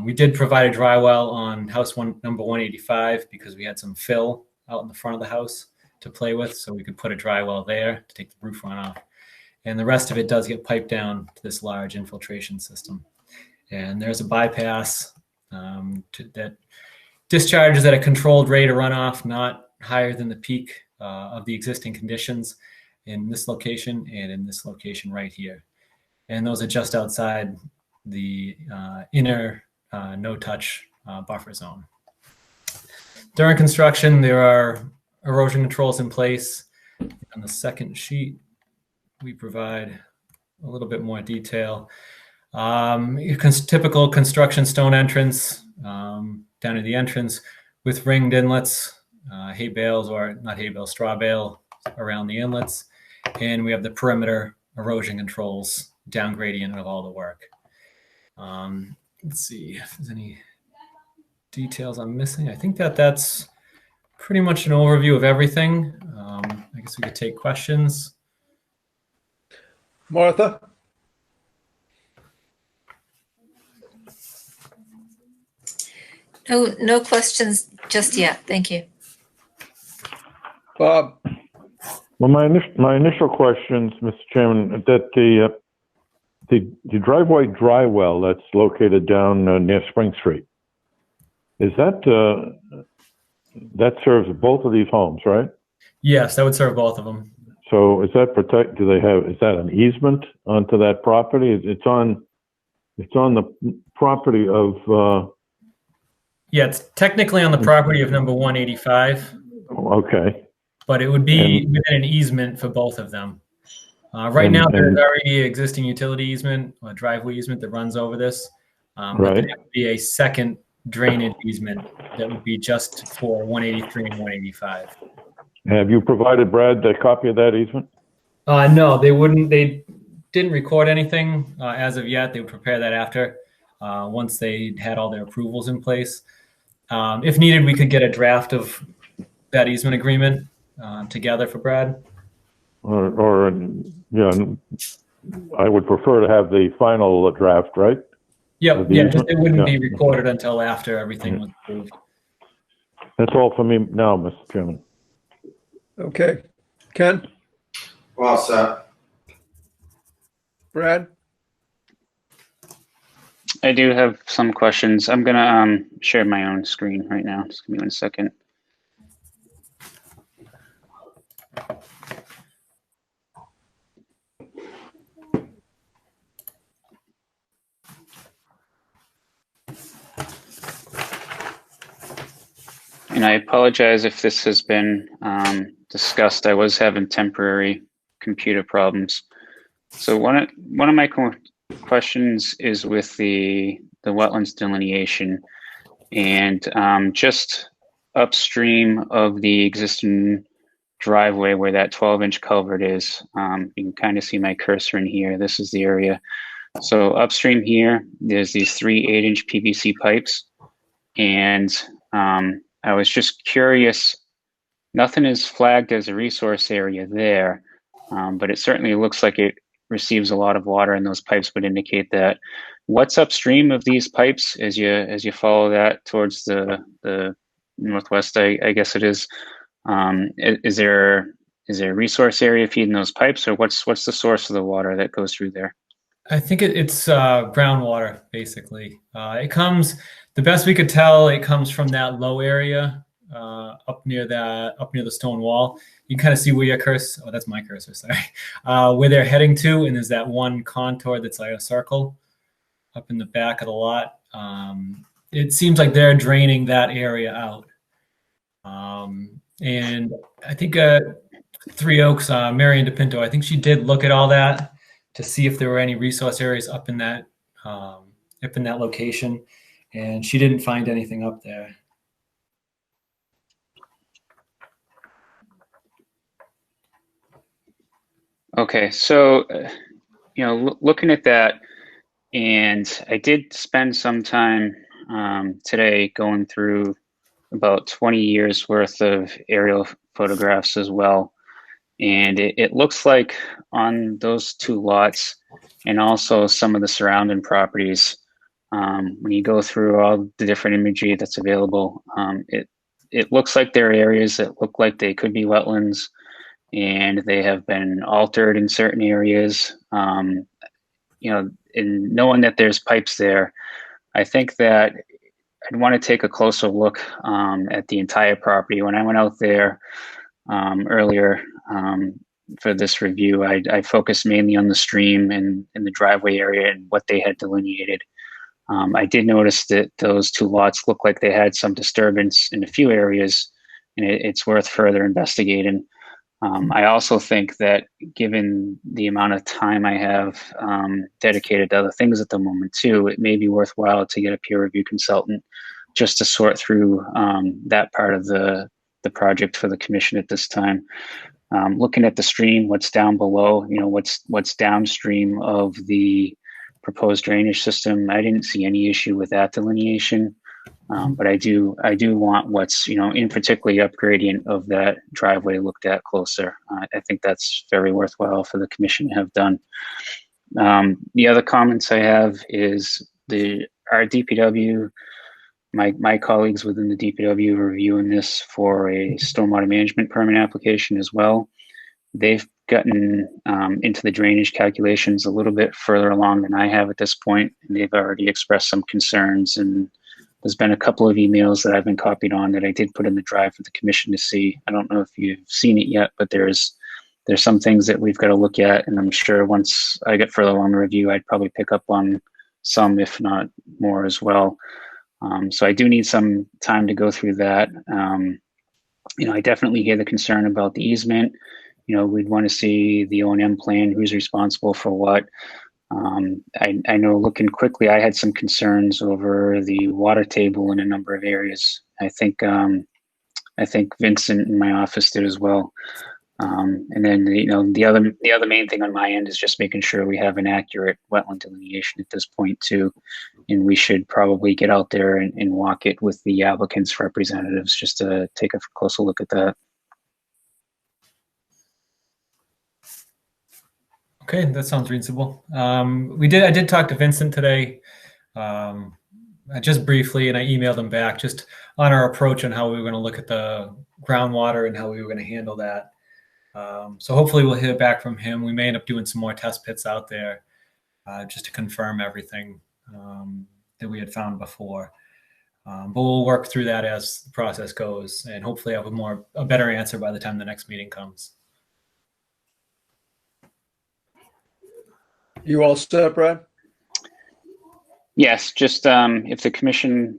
We did provide a dry well on number 185 because we had some fill out in the front of the house to play with, so we could put a dry well there to take the roof runoff. And the rest of it does get piped down to this large infiltration system. And there's a bypass that discharges at a controlled rate of runoff, not higher than the peak of the existing conditions in this location and in this location right here. And those are just outside the inner no-touch buffer zone. During construction, there are erosion controls in place. On the second sheet, we provide a little bit more detail. Typical construction stone entrance down to the entrance with ringed inlets, hay bales, or not hay bales, straw bale around the inlets. And we have the perimeter erosion controls down gradient of all the work. Let's see if there's any details I'm missing. I think that's pretty much an overview of everything. I guess we could take questions. Martha? No questions just yet. Thank you. Bob? Well, my initial questions, Mr. Chairman, that the driveway dry well that's located down near Spring Street, is that serves both of these homes, right? Yes, that would serve both of them. So is that is that an easement onto that property? It's on the property of. Yeah, it's technically on the property of number 185. Okay. But it would be within an easement for both of them. Right now, there's already an existing utility easement, a driveway easement that runs over this. But there would be a second drainage easement that would be just for 183 and 185. Have you provided Brad a copy of that easement? No, they wouldn't. They didn't record anything as of yet. They would prepare that after, once they had all their approvals in place. If needed, we could get a draft of that easement agreement together for Brad. Or yeah, I would prefer to have the final draft, right? Yep. Yeah, it wouldn't be recorded until after everything was approved. That's all for me now, Mr. Chairman. Okay. Ken? Well, sir. Brad? I do have some questions. I'm gonna share my own screen right now. Just give me 1 second. And I apologize if this has been discussed. I was having temporary computer problems. So one of my questions is with the wetlands delineation, and just upstream of the existing driveway where that 12-inch culvert is. You can kind of see my cursor in here. This is the area. So upstream here, there's these 3 8-inch PVC pipes, and I was just curious. Nothing is flagged as a resource area there, but it certainly looks like it receives a lot of water, and those pipes would indicate that. What's upstream of these pipes as you follow that towards the northwest? I guess it is. Is there a resource area feeding those pipes, or what's the source of the water that goes through there? I think it's groundwater, basically. It comes, the best we could tell, it comes from that low area up near the stone wall. You can kind of see where your cursor, oh, that's my cursor, sorry, where they're heading to, and there's that one contour that's like a circle up in the back of the lot. It seems like they're draining that area out. And I think Three Oaks, Marion DePinto, I think she did look at all that to see if there were any resource areas up in that location, and she didn't find anything up there. Okay, so looking at that, and I did spend some time today going through about 20 years worth of aerial photographs as well. And it looks like on those 2 lots and also some of the surrounding properties, when you go through all the different imagery that's available, it looks like there are areas that look like they could be wetlands, and they have been altered in certain areas. And knowing that there's pipes there, I think that I'd want to take a closer look at the entire property. When I went out there earlier for this review, I focused mainly on the stream and the driveway area and what they had delineated. I did notice that those 2 lots look like they had some disturbance in a few areas, and it's worth further investigating. I also think that given the amount of time I have dedicated to other things at the moment too, it may be worthwhile to get a peer review consultant just to sort through that part of the project for the commission at this time. Looking at the stream, what's down below, what's downstream of the proposed drainage system, I didn't see any issue with that delineation. But I do want what's, in particularly up gradient of that driveway looked at closer. I think that's very worthwhile for the commission to have done. The other comments I have is our DPW, my colleagues within the DPW are reviewing this for a stormwater management permit application as well. They've gotten into the drainage calculations a little bit further along than I have at this point, and they've already expressed some concerns, and there's been a couple of emails that I've been copied on that I did put in the drive for the commission to see. I don't know if you've seen it yet, but there's some things that we've got to look at, and I'm sure once I get further along the review, I'd probably pick up on some, if not more as well. So I do need some time to go through that. I definitely hear the concern about the easement. We'd want to see the O&M plan, who's responsible for what. I know looking quickly, I had some concerns over the water table in a number of areas. I think Vincent in my office did as well. And then the other main thing on my end is just making sure we have an accurate wetland delineation at this point too, and we should probably get out there and walk it with the applicant's representatives just to take a closer look at that. Okay, that sounds reasonable. I did talk to Vincent today. just briefly, and I emailed him back just on our approach on how we were going to look at the groundwater and how we were going to handle that. So hopefully we'll hear back from him. We may end up doing some more test pits out there just to confirm everything that we had found before. But we'll work through that as the process goes, and hopefully have a better answer by the time the next meeting comes. You all set, Brad? Yes, just if the commission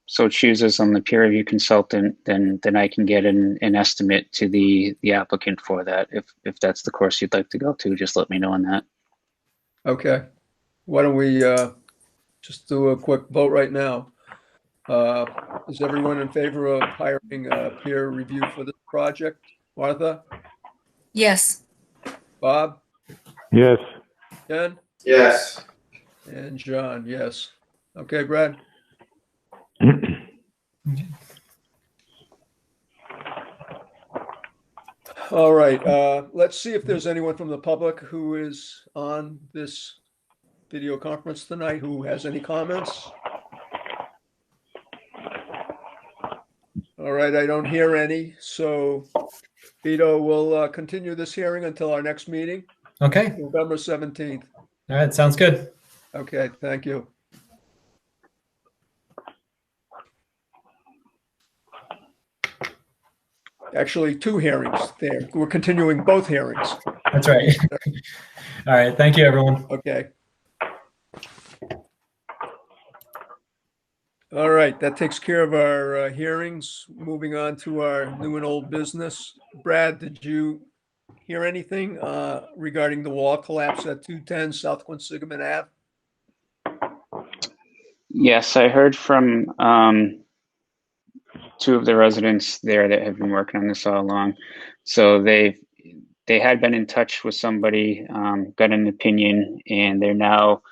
so chooses on the peer review consultant, then I can get an estimate to the applicant for that. If that's the course you'd like to go to, just let me know on that. Okay. Why don't we just do a quick vote right now? Is everyone in favor of hiring a peer review for this project? Martha? Yes. Bob? Yes. Ken? Yes. And John, yes. Okay, Brad? All right, let's see if there's anyone from the public who is on this video conference tonight who has any comments. All right, I don't hear any, so Vito will continue this hearing until our next meeting, Okay. November 17th. All right. Sounds good. Okay, thank you. Actually, 2 hearings there. We're continuing both hearings. That's right. All right. Thank you, everyone. Okay. All right, that takes care of our hearings. Moving on to our new and old business. Brad, did you hear anything regarding the wall collapse at 210 South Quinsigamond Ave? Yes, I heard from 2 of the residents there that have been working on this all along. So they had been in touch with somebody, got an opinion, and they're now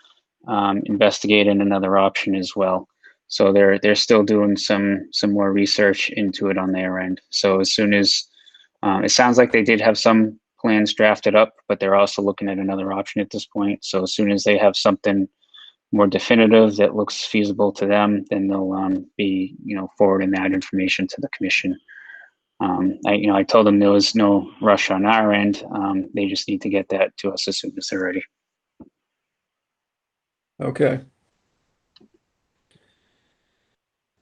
investigating another option as well. So they're still doing some more research into it on their end. So as soon as it sounds like they did have some plans drafted up, but they're also looking at another option at this point. So as soon as they have something more definitive that looks feasible to them, then they'll be forwarding that information to the commission. I told them there was no rush on our end. They just need to get that to us as soon as they're ready. Okay.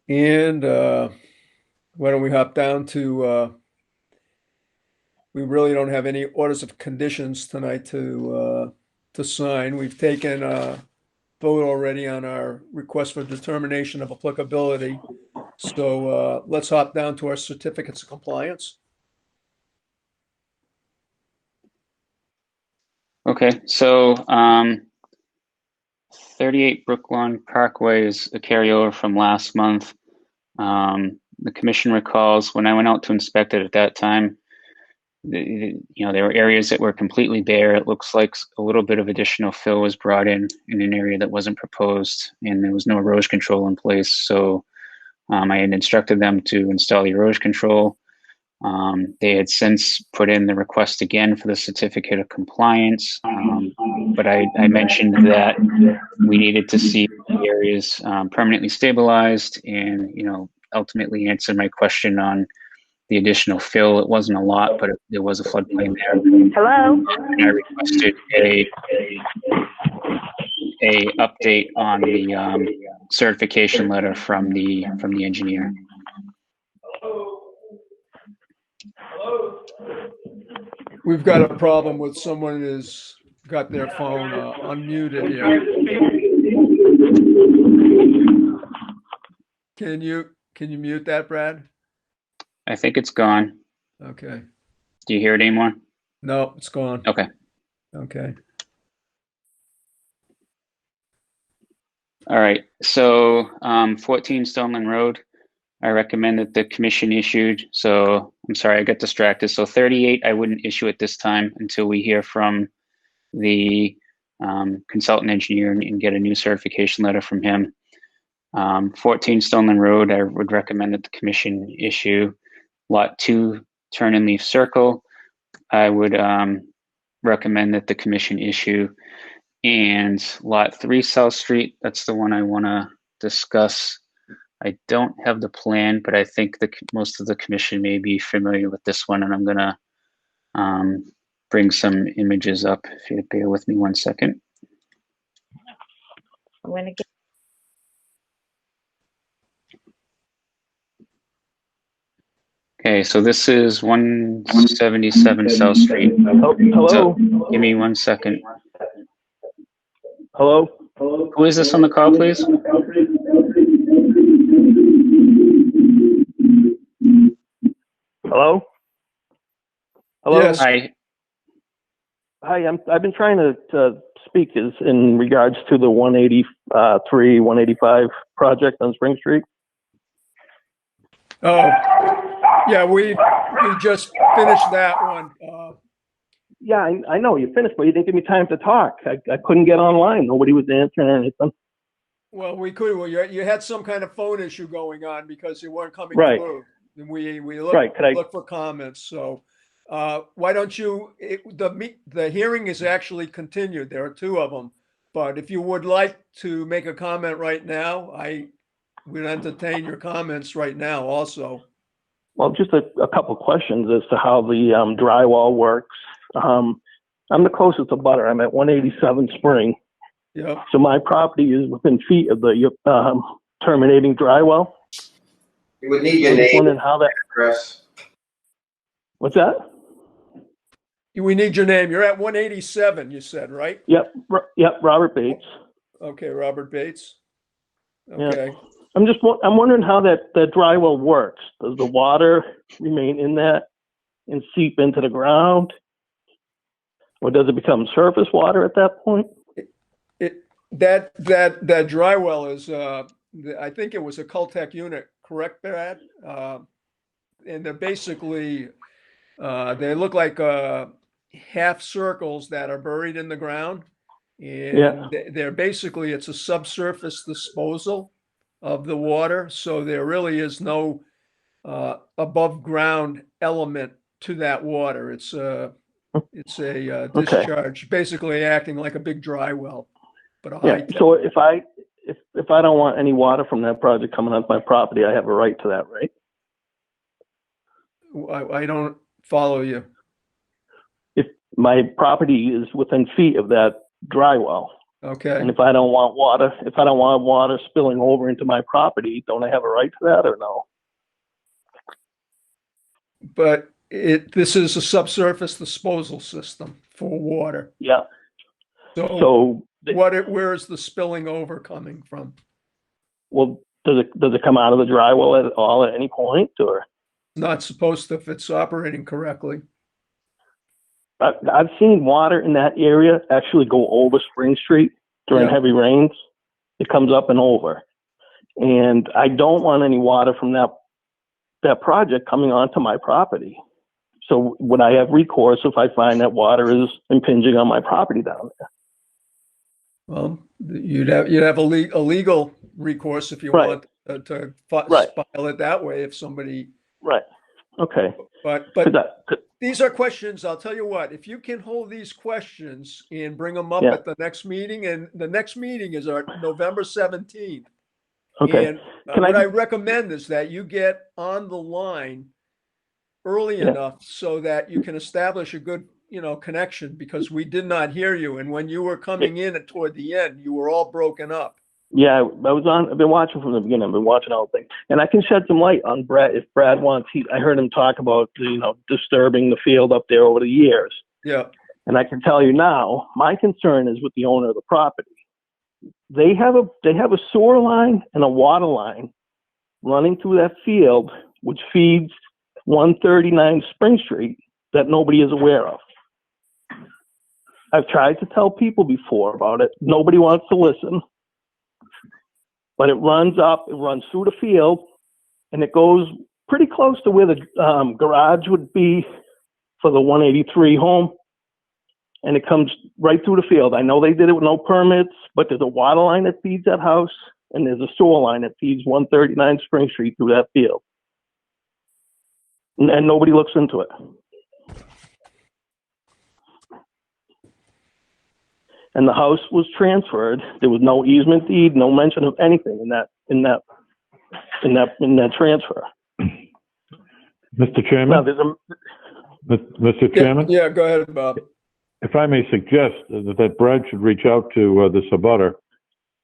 And why don't we hop down to, we really don't have any orders of conditions tonight to sign. We've taken a vote already on our request for determination of applicability. So let's hop down to our certificates of compliance. Okay, so 38 Brookline Parkway is a carryover from last month. The commission recalls when I went out to inspect it at that time, there were areas that were completely bare. It looks like a little bit of additional fill was brought in an area that wasn't proposed, and there was no erosion control in place. So I had instructed them to install the erosion control. They had since put in the request again for the certificate of compliance, but I mentioned that we needed to see the areas permanently stabilized, and ultimately answer my question on the additional fill. It wasn't a lot, but there was a floodplain there. Hello. And I requested a update on the certification letter from the engineer. We've got a problem with someone who's got their phone unmuted here. Can you mute that, Brad? I think it's gone. Okay. Do you hear it anymore? No, it's gone. Okay. Okay. All right. So 14 Stoneman Road, I recommend that the commission issued. So I'm sorry, I got distracted. So 38, I wouldn't issue at this time until we hear from the consultant engineer and get a new certification letter from him. 14 Stoneman Road, I would recommend that the commission issue. Lot 2, turn and leaf circle, I would recommend that the commission issue. And Lot 3 South Street, that's the one I want discuss. I don't have the plan, but I think most of the commission may be familiar with this one, and I'm gonna bring some images up. If you bear with me 1 second. Okay, so this is 177 South Street. Oh, hello? So, give me 1 second. Hello? Who is this on the call, please? Hello? Hello? Yes. Hi. Hi, I've been trying to speak in regards to the 183, 185 project on Spring Street. Oh, yeah, we just finished that one. Yeah, I know you finished, but you didn't give me time to talk. I couldn't get online. Nobody was answering or anything. Well, we could. Well, you had some kind of phone issue going on because you weren't coming Right. through. And we looked, Right. looked for comments. So why don't you? The hearing is actually continued. There are two of them. But if you would like to make a comment right now, I would entertain your comments right now. Also. Well, just a couple questions as to how the drywall works. I'm the closest to butter. I'm at 187 Spring. Yeah. So my property is within feet of the terminating drywall. You would need your I'm just name, wondering how that. Chris. What's that? We need your name. You're at 187. You said, right? Yep. Robert Bates. Okay, Robert Bates. Okay. Yeah. I'm wondering how that drywall works. Does the water remain in that and seep into the ground, or does it become surface water at that point? That dry well is I think it was a Cultec unit, correct, Brad? And they're basically they look like half circles that are buried in the ground, and they're basically, it's a subsurface disposal of the water, so there really is no above ground element to that water. It's a discharge, basically acting like a big dry well. But So if I don't want any water from that project coming on my property, I have a right to that, right? I don't follow you. If my property is within feet of that dry well, okay, and if I don't want water spilling over into my property, don't I have a right to that or no? But this is a subsurface disposal system for water. Yeah. So where is the spilling over coming from? Well, does it come out of the dry well at all at any point, or? Not supposed to if it's operating correctly. I've seen water in that area actually go over Spring Street during heavy rains. It comes up and over, and I don't want any water from that project coming onto my property. So would I have recourse if I find that water is impinging on my property down there? Well, you'd have a legal recourse if you want to file it that way if somebody. Right. Okay. But these are questions. I'll tell you what. If you can hold these questions and bring them up at the next meeting, and the next meeting is our November 17th. Okay. And what I recommend is that you get on the line early enough so that you can establish a good, connection, because we did not hear you. And when you were coming in toward the end, you were all broken up. Yeah, I've been watching from the beginning. I've been watching all the things. And I can shed some light on Brad if Brad wants. I heard him talk about, disturbing the field up there over the years. Yeah. And I can tell you now, my concern is with the owner of the property. They have a sewer line and a water line running through that field, which feeds 139 Spring Street, that nobody is aware of. I've tried to tell people before about it. Nobody wants to listen. But it runs through the field, and it goes pretty close to where the garage would be for the 183 home. And it comes right through the field. I know they did it with no permits, but there's a water line that feeds that house, and there's a sewer line that feeds 139 Spring Street through that field. And nobody looks into it. And the house was transferred. There was no easement deed, no mention of anything in that in that transfer. Mr. Chairman? Now, there's Mr. Chairman? Yeah, go ahead, Bob. If I may suggest that Brad should reach out to the subutter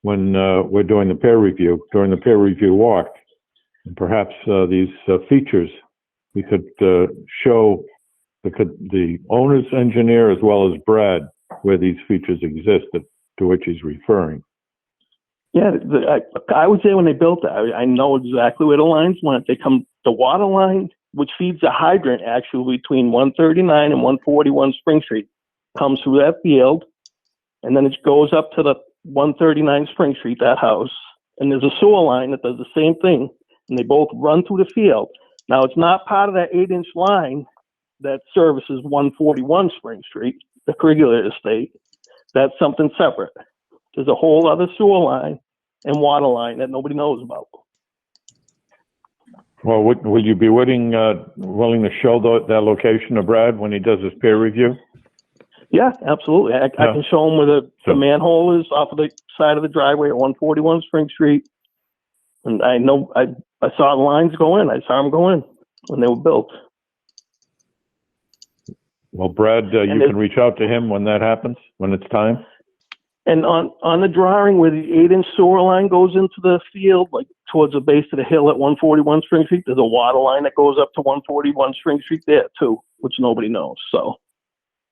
when we're doing the peer review, during the peer review walk. And perhaps these features, we could show the owner's engineer as well as Brad where these features exist to which he's referring. Yeah, I would say when they built that, I know exactly where the lines went. They come, the water line, which feeds the hydrant actually between 139 and 141 Spring Street, comes through that field, and then it goes up to the 139 Spring Street, that house, and there's a sewer line that does the same thing, and they both run through the field. Now, it's not part of that 8-inch line that services 141 Spring Street, the Perennial estate. That's something separate. There's a whole other sewer line and water line that nobody knows about. Well, would you be willing to show that location to Brad when he does his peer review? Yeah, absolutely. I can show him where the manhole is off of the side of the driveway at 141 Spring Street. And I know I saw the lines go in. I saw them go in when they were built. Well, Brad, you can reach out to him when that happens, when it's time. And on the drawing where the 8-inch sewer line goes into the field, like towards the base of the hill at 141 Spring Street, there's a water line that goes up to 141 Spring Street there too, which nobody knows. So,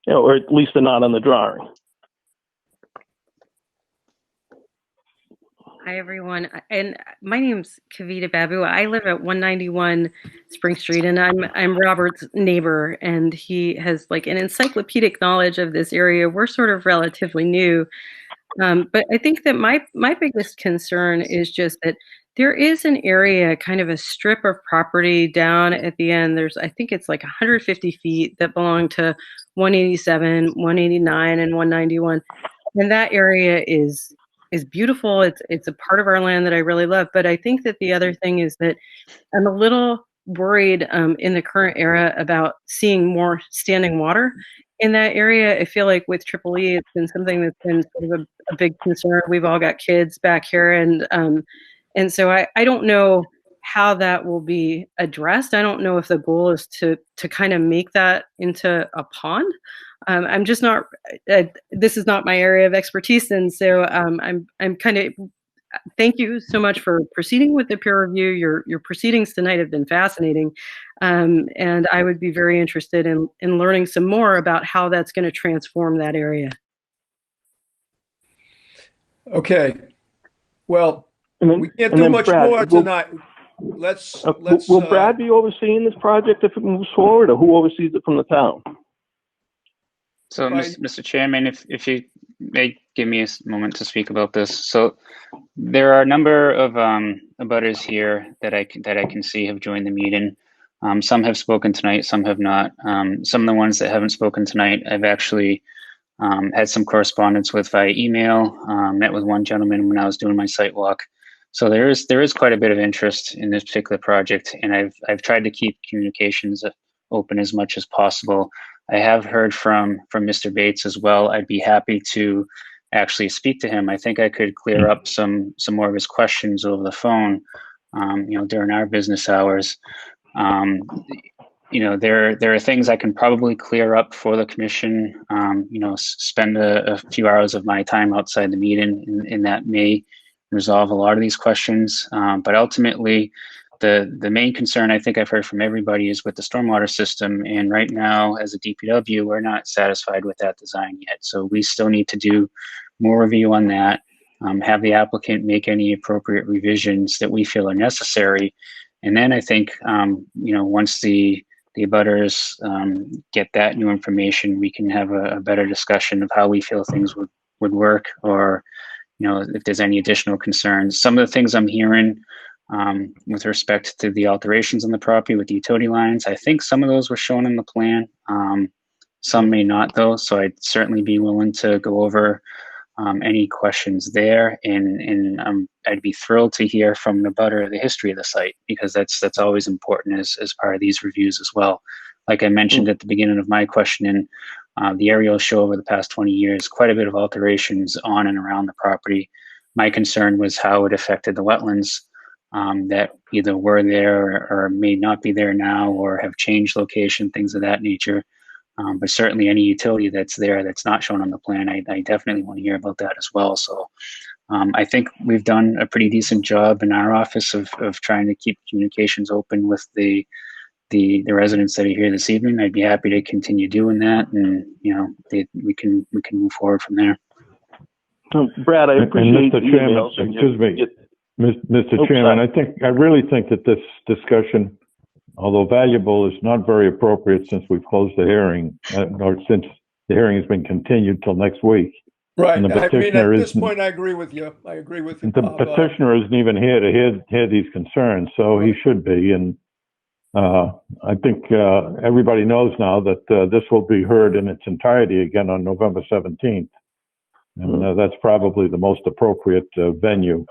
or at least they're not on the drawing. Hi, everyone. And my name's Kavita Babu. I live at 191 Spring Street, and I'm Robert's neighbor, and he has like an encyclopedic knowledge of this area. We're sort of relatively new. But I think that my biggest concern is just that there is an area, kind of a strip of property down at the end. I think it's like 150 feet that belong to 187, 189, and 191. And that area is beautiful. It's a part of our land that I really love. But I think that the other thing is that I'm a little worried in the current era about seeing more standing water in that area. I feel like with Triple E, it's been something that's been sort of a big concern. We've all got kids back here, and so I don't know how that will be addressed. I don't know if the goal is to kind of make that into a pond. I'm just not. This is not my area of expertise, and so I'm kind of. Thank you so much for proceeding with the peer review. Your proceedings tonight have been fascinating, and I would be very interested in learning some more about how that's going to transform that area. Okay. Well, we can't do much Brad, more tonight. Let's. Will Brad be overseeing this project if it moves forward, or who oversees it from the town? So, Mr. Chairman, if you may give me a moment to speak about this. So, there are a number of abutters here that I can see have joined the meeting. Some have spoken tonight, some have not. Some of the ones that haven't spoken tonight, I've actually had some correspondence with via email. Met with one gentleman when I was doing my site walk. So there is quite a bit of interest in this particular project, and I've tried to keep communications open as much as possible. I have heard from Mr. Bates as well. I'd be happy to actually speak to him. I think I could clear up some more of his questions over the phone, during our business hours. There are things I can probably clear up for the commission. Spend a few hours of my time outside the meeting, and that may resolve a lot of these questions. But ultimately, the main concern I think I've heard from everybody is with the stormwater system. And right now, as a DPW, we're not satisfied with that design yet. So we still need to do more review on that, have the applicant make any appropriate revisions that we feel are necessary. And then I think, once the abutters get that new information, we can have a better discussion of how we feel things would work, or, if there's any additional concerns. Some of the things I'm hearing with respect to the alterations on the property with the utility lines, I think some of those were shown in the plan. Some may not, though, so I'd certainly be willing to go over any questions there, and I'd be thrilled to hear from the abutter the history of the site, because that's always important as part of these reviews as well. Like I mentioned at the beginning of my questioning, the aerials show over the past 20 years quite a bit of alterations on and around the property. My concern was how it affected the wetlands that either were there or may not be there now or have changed location, things of that nature. But certainly any utility that's there that's not shown on the plan, I definitely want to hear about that as well. So I think we've done a pretty decent job in our office of trying to keep communications open with the residents that are here this evening. I'd be happy to continue doing that, and we can move forward from there. Brad, I appreciate Mr. Chairman, excuse me, Mr. Chairman, I really think that this discussion, although valuable, is not very appropriate since we've closed the hearing, or since the hearing has been continued till next week. Right. I mean, at this point, I agree with you. I agree with you, the Bob. petitioner isn't even here to hear these concerns, so he should be. And I think everybody knows now that this will be heard in its entirety again on November 17th. And that's probably the most appropriate venue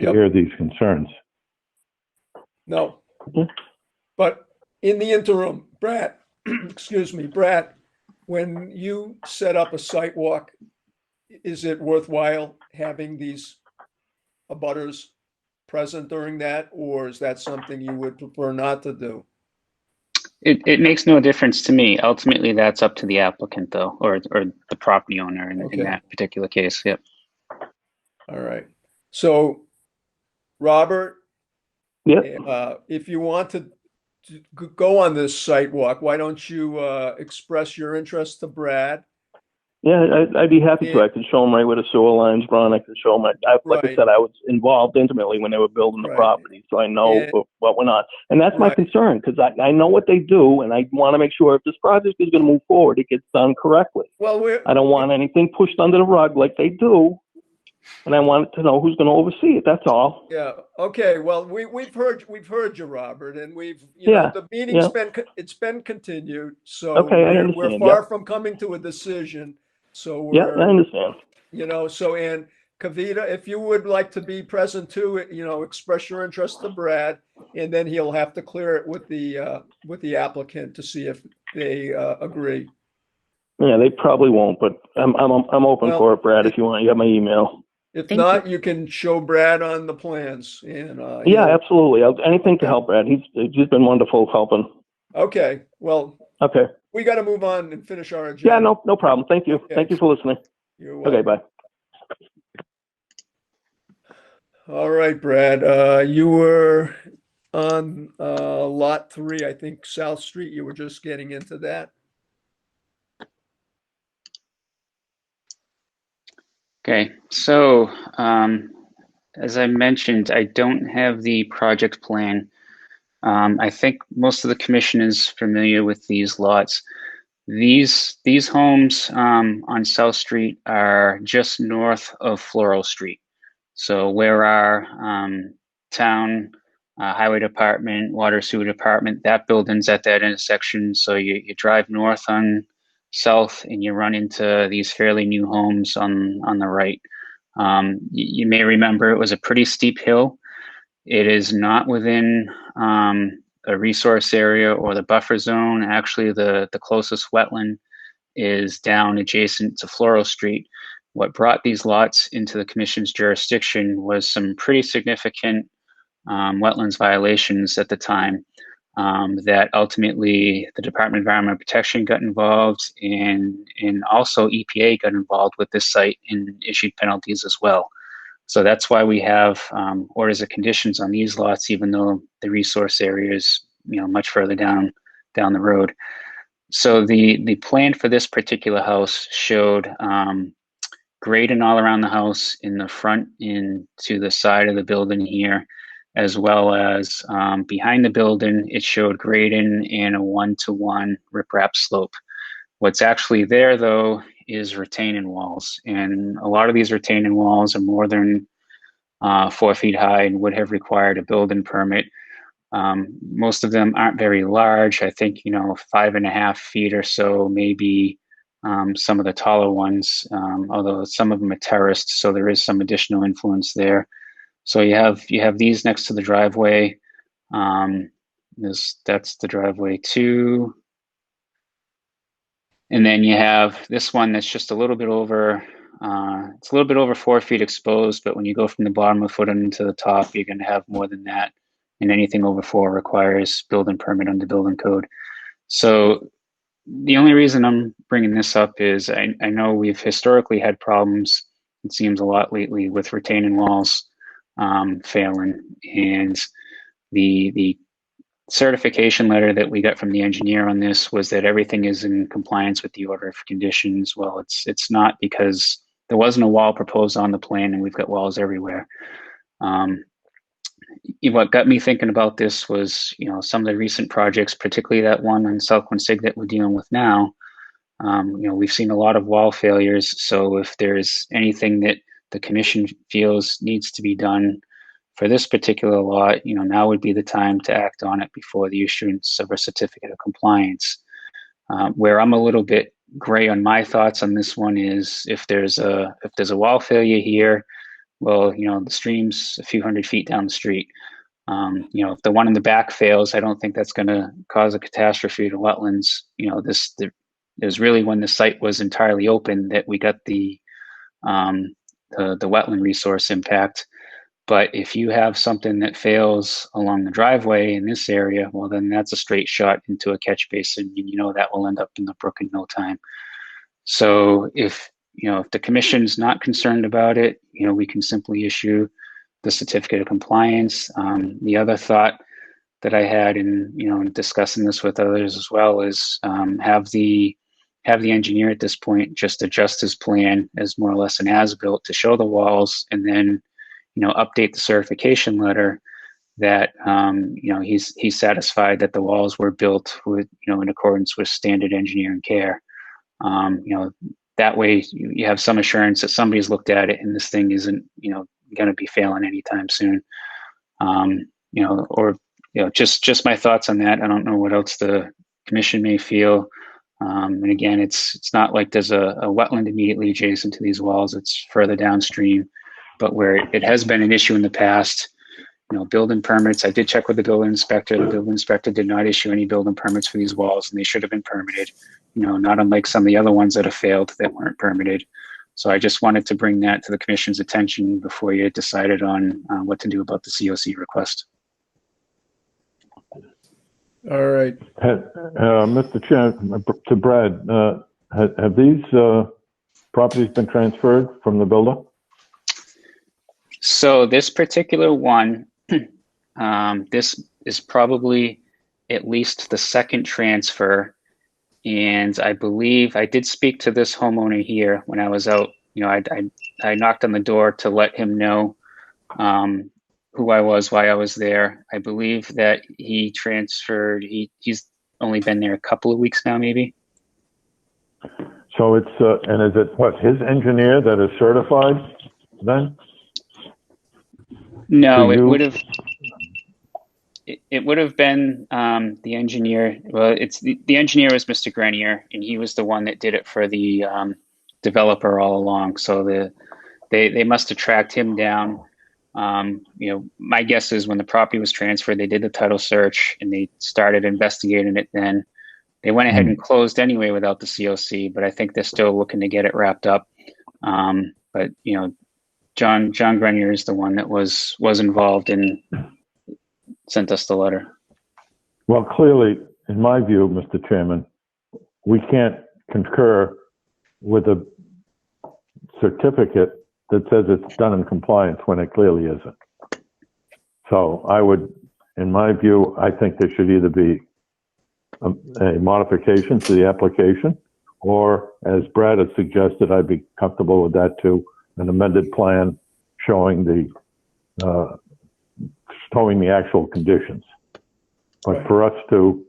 to hear these concerns. No. But in the interim, Brad, excuse me, Brad, when you set up a site walk, is it worthwhile having these abutters present during that, or is that something you would prefer not to do? It makes no difference to me. Ultimately, that's up to the applicant, though, or the property owner in that particular case. Yep. All right. So, Robert, if you want to go on this site walk, why don't you express your interest to Brad? Yeah, I'd be happy to. I can show them right where the sewer lines run. I can show them. Like I said, I was involved intimately when they were building the property, so I know what went on. And that's my concern, because I know what they do, and I want to make sure if this project is going to move forward, it gets done correctly. Well, I don't want anything pushed under the rug like they do, and I want to know who's going to oversee it. That's all. Yeah. Okay. Well, we've heard you, Robert, and we've know the meeting's been continued, so we're far from coming to a decision. So we're, I understand. So, and Kavita, if you would like to be present too, express your interest to Brad, and then he'll have to clear it with the applicant to see if they agree. Yeah, they probably won't, but I'm open for it, Brad. If you want, you got my email. If not, you can show Brad on the plans, and absolutely. Anything to help Brad. He's been wonderful helping. Okay. Well. Okay. We got to move on and finish our agenda. Yeah, no problem. Thank you. Okay. Thank you for listening. You're welcome. Okay, bye. All right, Brad. You were on lot 3, I think, South Street. You were just getting into that. Okay, so as I mentioned, I don't have the project plan. I think most of the commission is familiar with these lots. These homes on South Street are just north of Floral Street. So where our town highway department, water sewer department, that building's at that intersection. So you drive north on South and you run into these fairly new homes on the right. You may remember it was a pretty steep hill. It is not within a resource area or the buffer zone. Actually, the closest wetland is down adjacent to Floral Street. What brought these lots into the commission's jurisdiction was some pretty significant wetlands violations at the time that ultimately the Department of Environmental Protection got involved, and also EPA got involved with this site and issued penalties as well. So that's why we have orders of conditions on these lots, even though the resource area is much further down the road. So the plan for this particular house showed grading all around the house, in the front and to the side of the building here, as well as behind the building. It showed grading and a 1-to-1 riprap slope. What's actually there, though, is retaining walls, and a lot of these retaining walls are more than 4 feet high and would have required a building permit. Most of them aren't very large. I think 5.5 feet or so, maybe some of the taller ones, although some of them are terraced, so there is some additional influence there. So you have these next to the driveway. That's the driveway too. And then you have this one that's just a little bit over It's a little bit over 4 feet exposed, but when you go from the bottom of the foot into the top, you're going to have more than that. And anything over 4 requires building permit under building code. So the only reason I'm bringing this up is I know we've historically had problems, it seems a lot lately, with retaining walls failing. And the certification letter that we got from the engineer on this was that everything is in compliance with the order of conditions. Well, it's not, because there wasn't a wall proposed on the plan and we've got walls everywhere. What got me thinking about this was, some of the recent projects, particularly that one on South Quincy that we're dealing with now. We've seen a lot of wall failures. So if there's anything that the commission feels needs to be done for this particular lot, now would be the time to act on it before the issuance of a certificate of compliance. Where I'm a little bit gray on my thoughts on this one is if there's a wall failure here, well, the stream's a few hundred feet down the street. If the one in the back fails, I don't think that's going to cause a catastrophe to wetlands. It was really when the site was entirely open that we got the wetland resource impact. But if you have something that fails along the driveway in this area, well, then that's a straight shot into a catch basin, and that will end up in the brook in no time. So if the commission's not concerned about it, we can simply issue the certificate of compliance. The other thought that I had in discussing this with others as well is have the engineer at this point just adjust his plan as more or less an as-built to show the walls, and then update the certification letter that he's satisfied that the walls were built with in accordance with standard engineering care. That way you have some assurance that somebody's looked at it and this thing isn't going to be failing anytime soon. Just my thoughts on that. I don't know what else the commission may feel. And again, it's not like there's a wetland immediately adjacent to these walls. It's further downstream. But where it has been an issue in the past, building permits, I did check with the building inspector. The building inspector did not issue any building permits for these walls, and they should have been permitted, not unlike some of the other ones that have failed that weren't permitted. So I just wanted to bring that to the commission's attention before you decided on what to do about the COC request. All right. Mr. Chair, to Brad, have these properties been transferred from the builder? So this particular one, this is probably at least the second transfer. And I believe I did speak to this homeowner here when I was out. I knocked on the door to let him know who I was, why I was there. I believe that he transferred, he's only been there a couple of weeks now, maybe. So it's, and is it what, his engineer that is certified then? No, it would have been the engineer. Well, the engineer was Mr. Grenier, and he was the one that did it for the developer all along. So they must have tracked him down. My guess is when the property was transferred, they did the title search and they started investigating it. Then they went ahead and closed anyway without the COC, but I think they're still looking to get it wrapped up. But John Grenier is the one that was involved and sent us the letter. Well, clearly, in my view, Mr. Chairman, we can't concur with a certificate that says it's done in compliance when it clearly isn't. So I would, in my view, I think there should either be a modification to the application, or as Brad has suggested, I'd be comfortable with that too, an amended plan showing the actual conditions. But for us to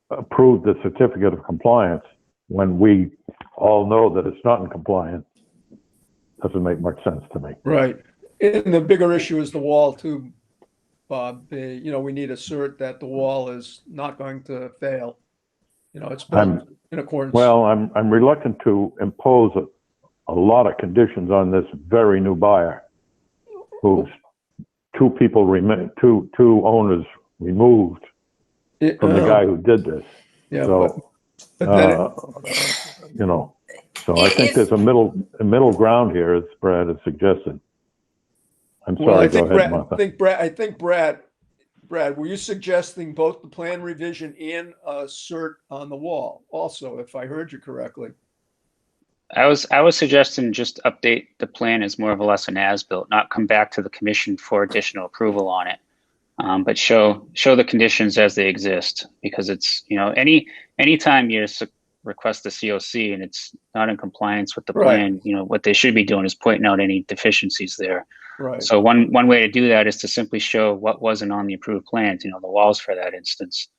approve the certificate of compliance when we all know that it's not in compliance doesn't make much sense to me. Right. And the bigger issue is the wall too, Bob. We need a cert that the wall is not going to fail. It's built in accordance. Well, I'm reluctant to impose a lot of conditions on this very new buyer, who's two owners removed from the guy who did this. Yeah, so, but then So I think there's a middle ground here, as Brad has suggested. I'm sorry, go ahead, Martha. I think Brad, were you suggesting both the plan revision and a cert on the wall also, if I heard you correctly? I was suggesting just update the plan as more of a less an as-built, not come back to the commission for additional approval on it, but show the conditions as they exist, because it's, anytime you request the COC and it's not in compliance with the plan, what they should be doing is pointing out any deficiencies there. Right. So one way to do that is to simply show what wasn't on the approved plans, the walls for that instance.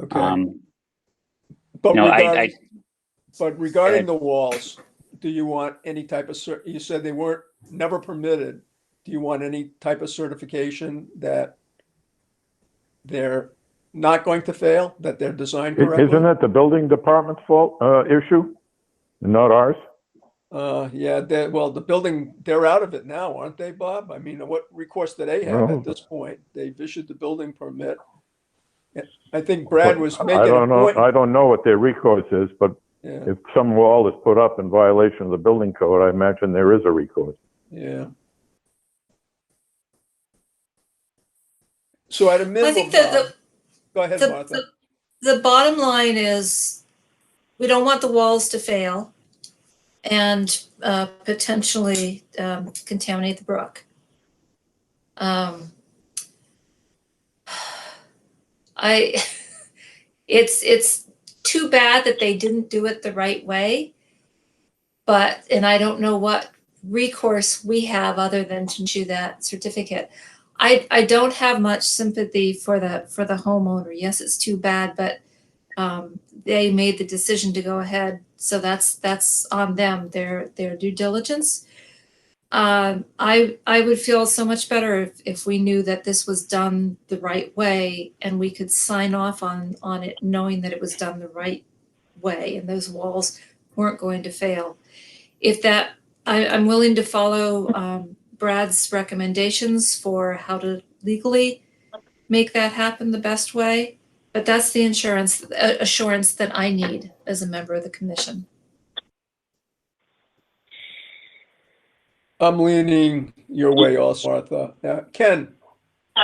Okay. But regarding the walls, do you want any type of you said they weren't never permitted. Do you want any type of certification that they're not going to fail, that they're designed correctly? Isn't that the building department's fault issue, not ours? Yeah, the building, they're out of it now, aren't they, Bob? I mean, what recourse do they have at this point? They've issued the building permit. I think Brad was making a point. I don't know what their recourse is, but if some wall is put up in violation of the building code, I imagine there is a recourse. Yeah. So at a minimum, I think that go ahead, Martha. The bottom line is we don't want the walls to fail and potentially contaminate the brook. It's too bad that they didn't do it the right way, and I don't know what recourse we have other than to issue that certificate. I don't have much sympathy for the homeowner. Yes, it's too bad, but they made the decision to go ahead, so that's on them, their due diligence. I would feel so much better if we knew that this was done the right way and we could sign off on it knowing that it was done the right way and those walls weren't going to fail. I'm willing to follow Brad's recommendations for how to legally make that happen the best way, but that's the assurance that I need as a member of the commission. I'm leaning your way also, Martha. Ken,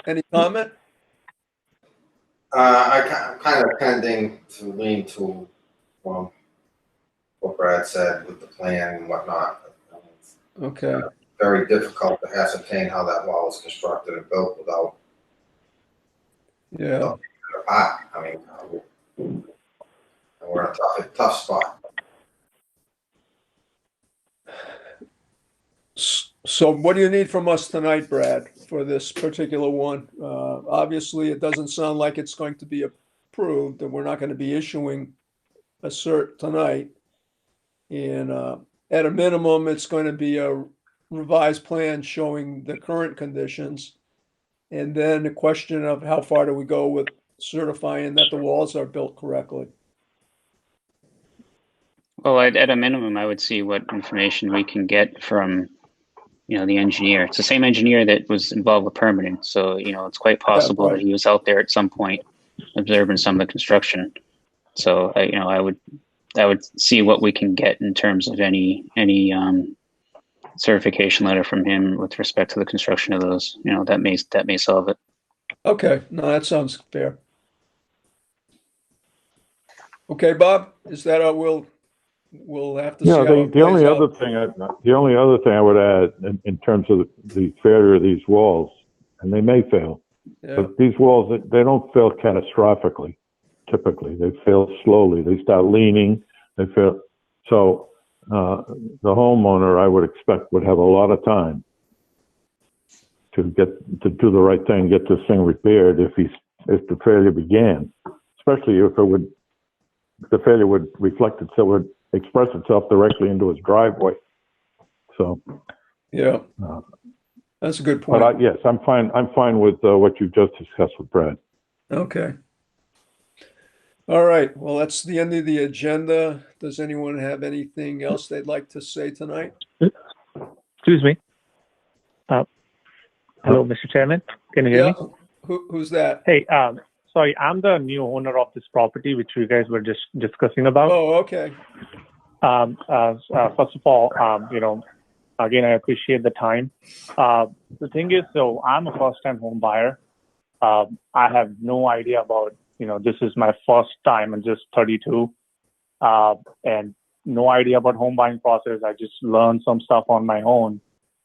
any comment? I'm kind of tending to lean to what Brad said with the plan and whatnot. Okay. Very difficult to ascertain how that wall was constructed and built without. Yeah. I mean, we're in a tough spot. So what do you need from us tonight, Brad, for this particular one? Obviously, it doesn't sound like it's going to be approved, and we're not going to be issuing a cert tonight. And at a minimum, it's going to be a revised plan showing the current conditions. And then the question of how far do we go with certifying that the walls are built correctly? Well, at a minimum, I would see what information we can get from, the engineer. It's the same engineer that was involved with permitting. So, it's quite possible that he was out there at some point observing some of the construction. So, I would see what we can get in terms of any certification letter from him with respect to the construction of those. That may solve it. Okay, no, that sounds fair. Okay, Bob, is that we'll have to see how it the only plays other out. thing I would add in terms of the failure of these walls, and they may fail, but these walls, they don't fail catastrophically. Typically, they fail slowly. They start leaning. They fail. So the homeowner, I would expect, would have a lot of time to do the right thing, get this thing repaired if the failure began, especially if the failure would reflect itself, would express itself directly into his driveway. So, yeah, that's a good point. But yes, I'm fine with what you just discussed with Brad. Okay. All right. Well, that's the end of the agenda. Does anyone have anything else they'd like to say tonight? Excuse me. Hello, Mr. Chairman. Can you hear me? Who's that? Hey, sorry, I'm the new owner of this property, which you guys were just discussing about. Oh, okay. First of all, again, I appreciate the time. The thing is, so I'm a first-time home buyer. I have no idea about, this is my first time. I'm just 32, and no idea about home buying process. I just learned some stuff on my own.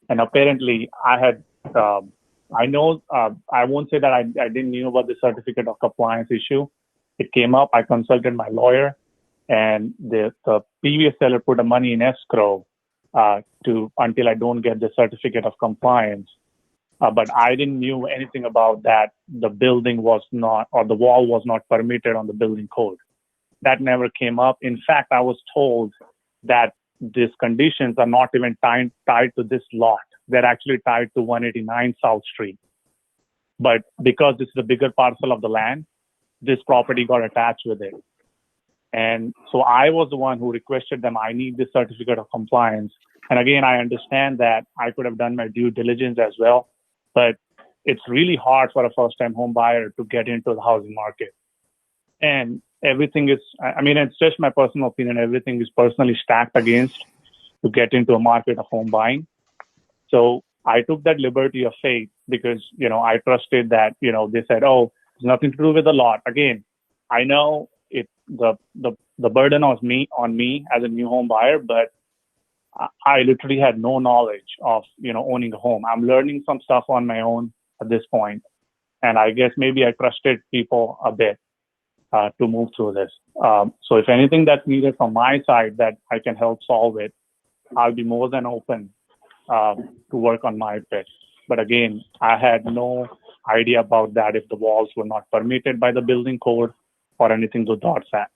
And apparently I had, I won't say that I didn't know about the certificate of compliance issue. It came up, I consulted my lawyer, and the previous seller put the money in escrow until I don't get the certificate of compliance. But I didn't knew anything about that. The building was not, or the wall was not permitted on the building code. That never came up. In fact, I was told that these conditions are not even tied to this lot. They're actually tied to 189 South Street. But because this is a bigger parcel of the land, this property got attached with it. And so I was the one who requested them, I need this certificate of compliance. And again, I understand that I could have done my due diligence as well, but it's really hard for a first-time home buyer to get into the housing market. And everything is, it's just my personal opinion, everything is personally stacked against to get into a market of home buying. So I took that liberty of faith because, I trusted that, they said, oh, it's nothing to do with the lot. Again, I know the burden was on me as a new home buyer, but I literally had no knowledge of, owning a home. I'm learning some stuff on my own at this point. And I guess maybe I trusted people a bit to move through this. So if anything that's needed from my side that I can help solve it, I'll be more than open to work on my bit. But again, I had no idea about that if the walls were not permitted by the building code or anything to that.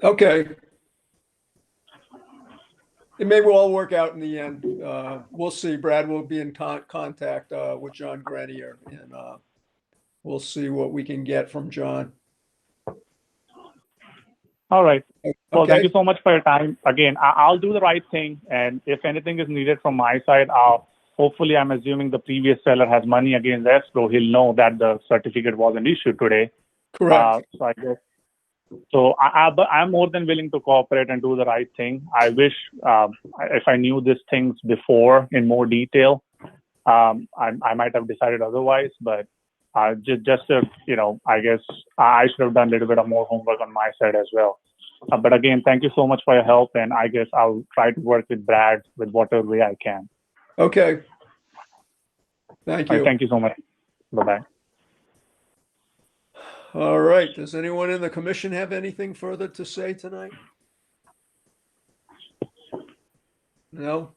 Okay. It may all work out in the end. We'll see. Brad will be in contact with John Grenier, and we'll see what we can get from John. All right. Well, Okay. Thank you so much for your time. Again, I'll do the right thing. And if anything is needed from my side, hopefully I'm assuming the previous seller has money against escrow. He'll know that the certificate wasn't issued today. Correct. So I guess. So I'm more than willing to cooperate and do the right thing. I wish if I knew these things before in more detail, I might have decided otherwise. But I guess I should have done a little bit of more homework on my side as well. But again, thank you so much for your help, and I guess I'll try to work with Brad with whatever way I can. Okay. Thank you. All right, thank you so much. Bye-bye. All right. Does anyone in the commission have anything further to say tonight? No?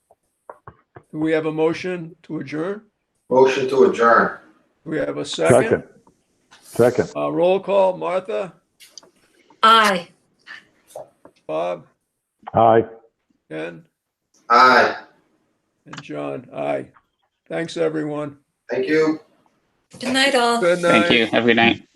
Do we have a motion to adjourn? Motion to adjourn. Do we have a second? Second. Roll call. Martha? Aye. Bob? Aye. Ken? Aye. And John? Aye. Thanks, everyone. Thank you. Good night, all. Good night. Thank you. Have a good night.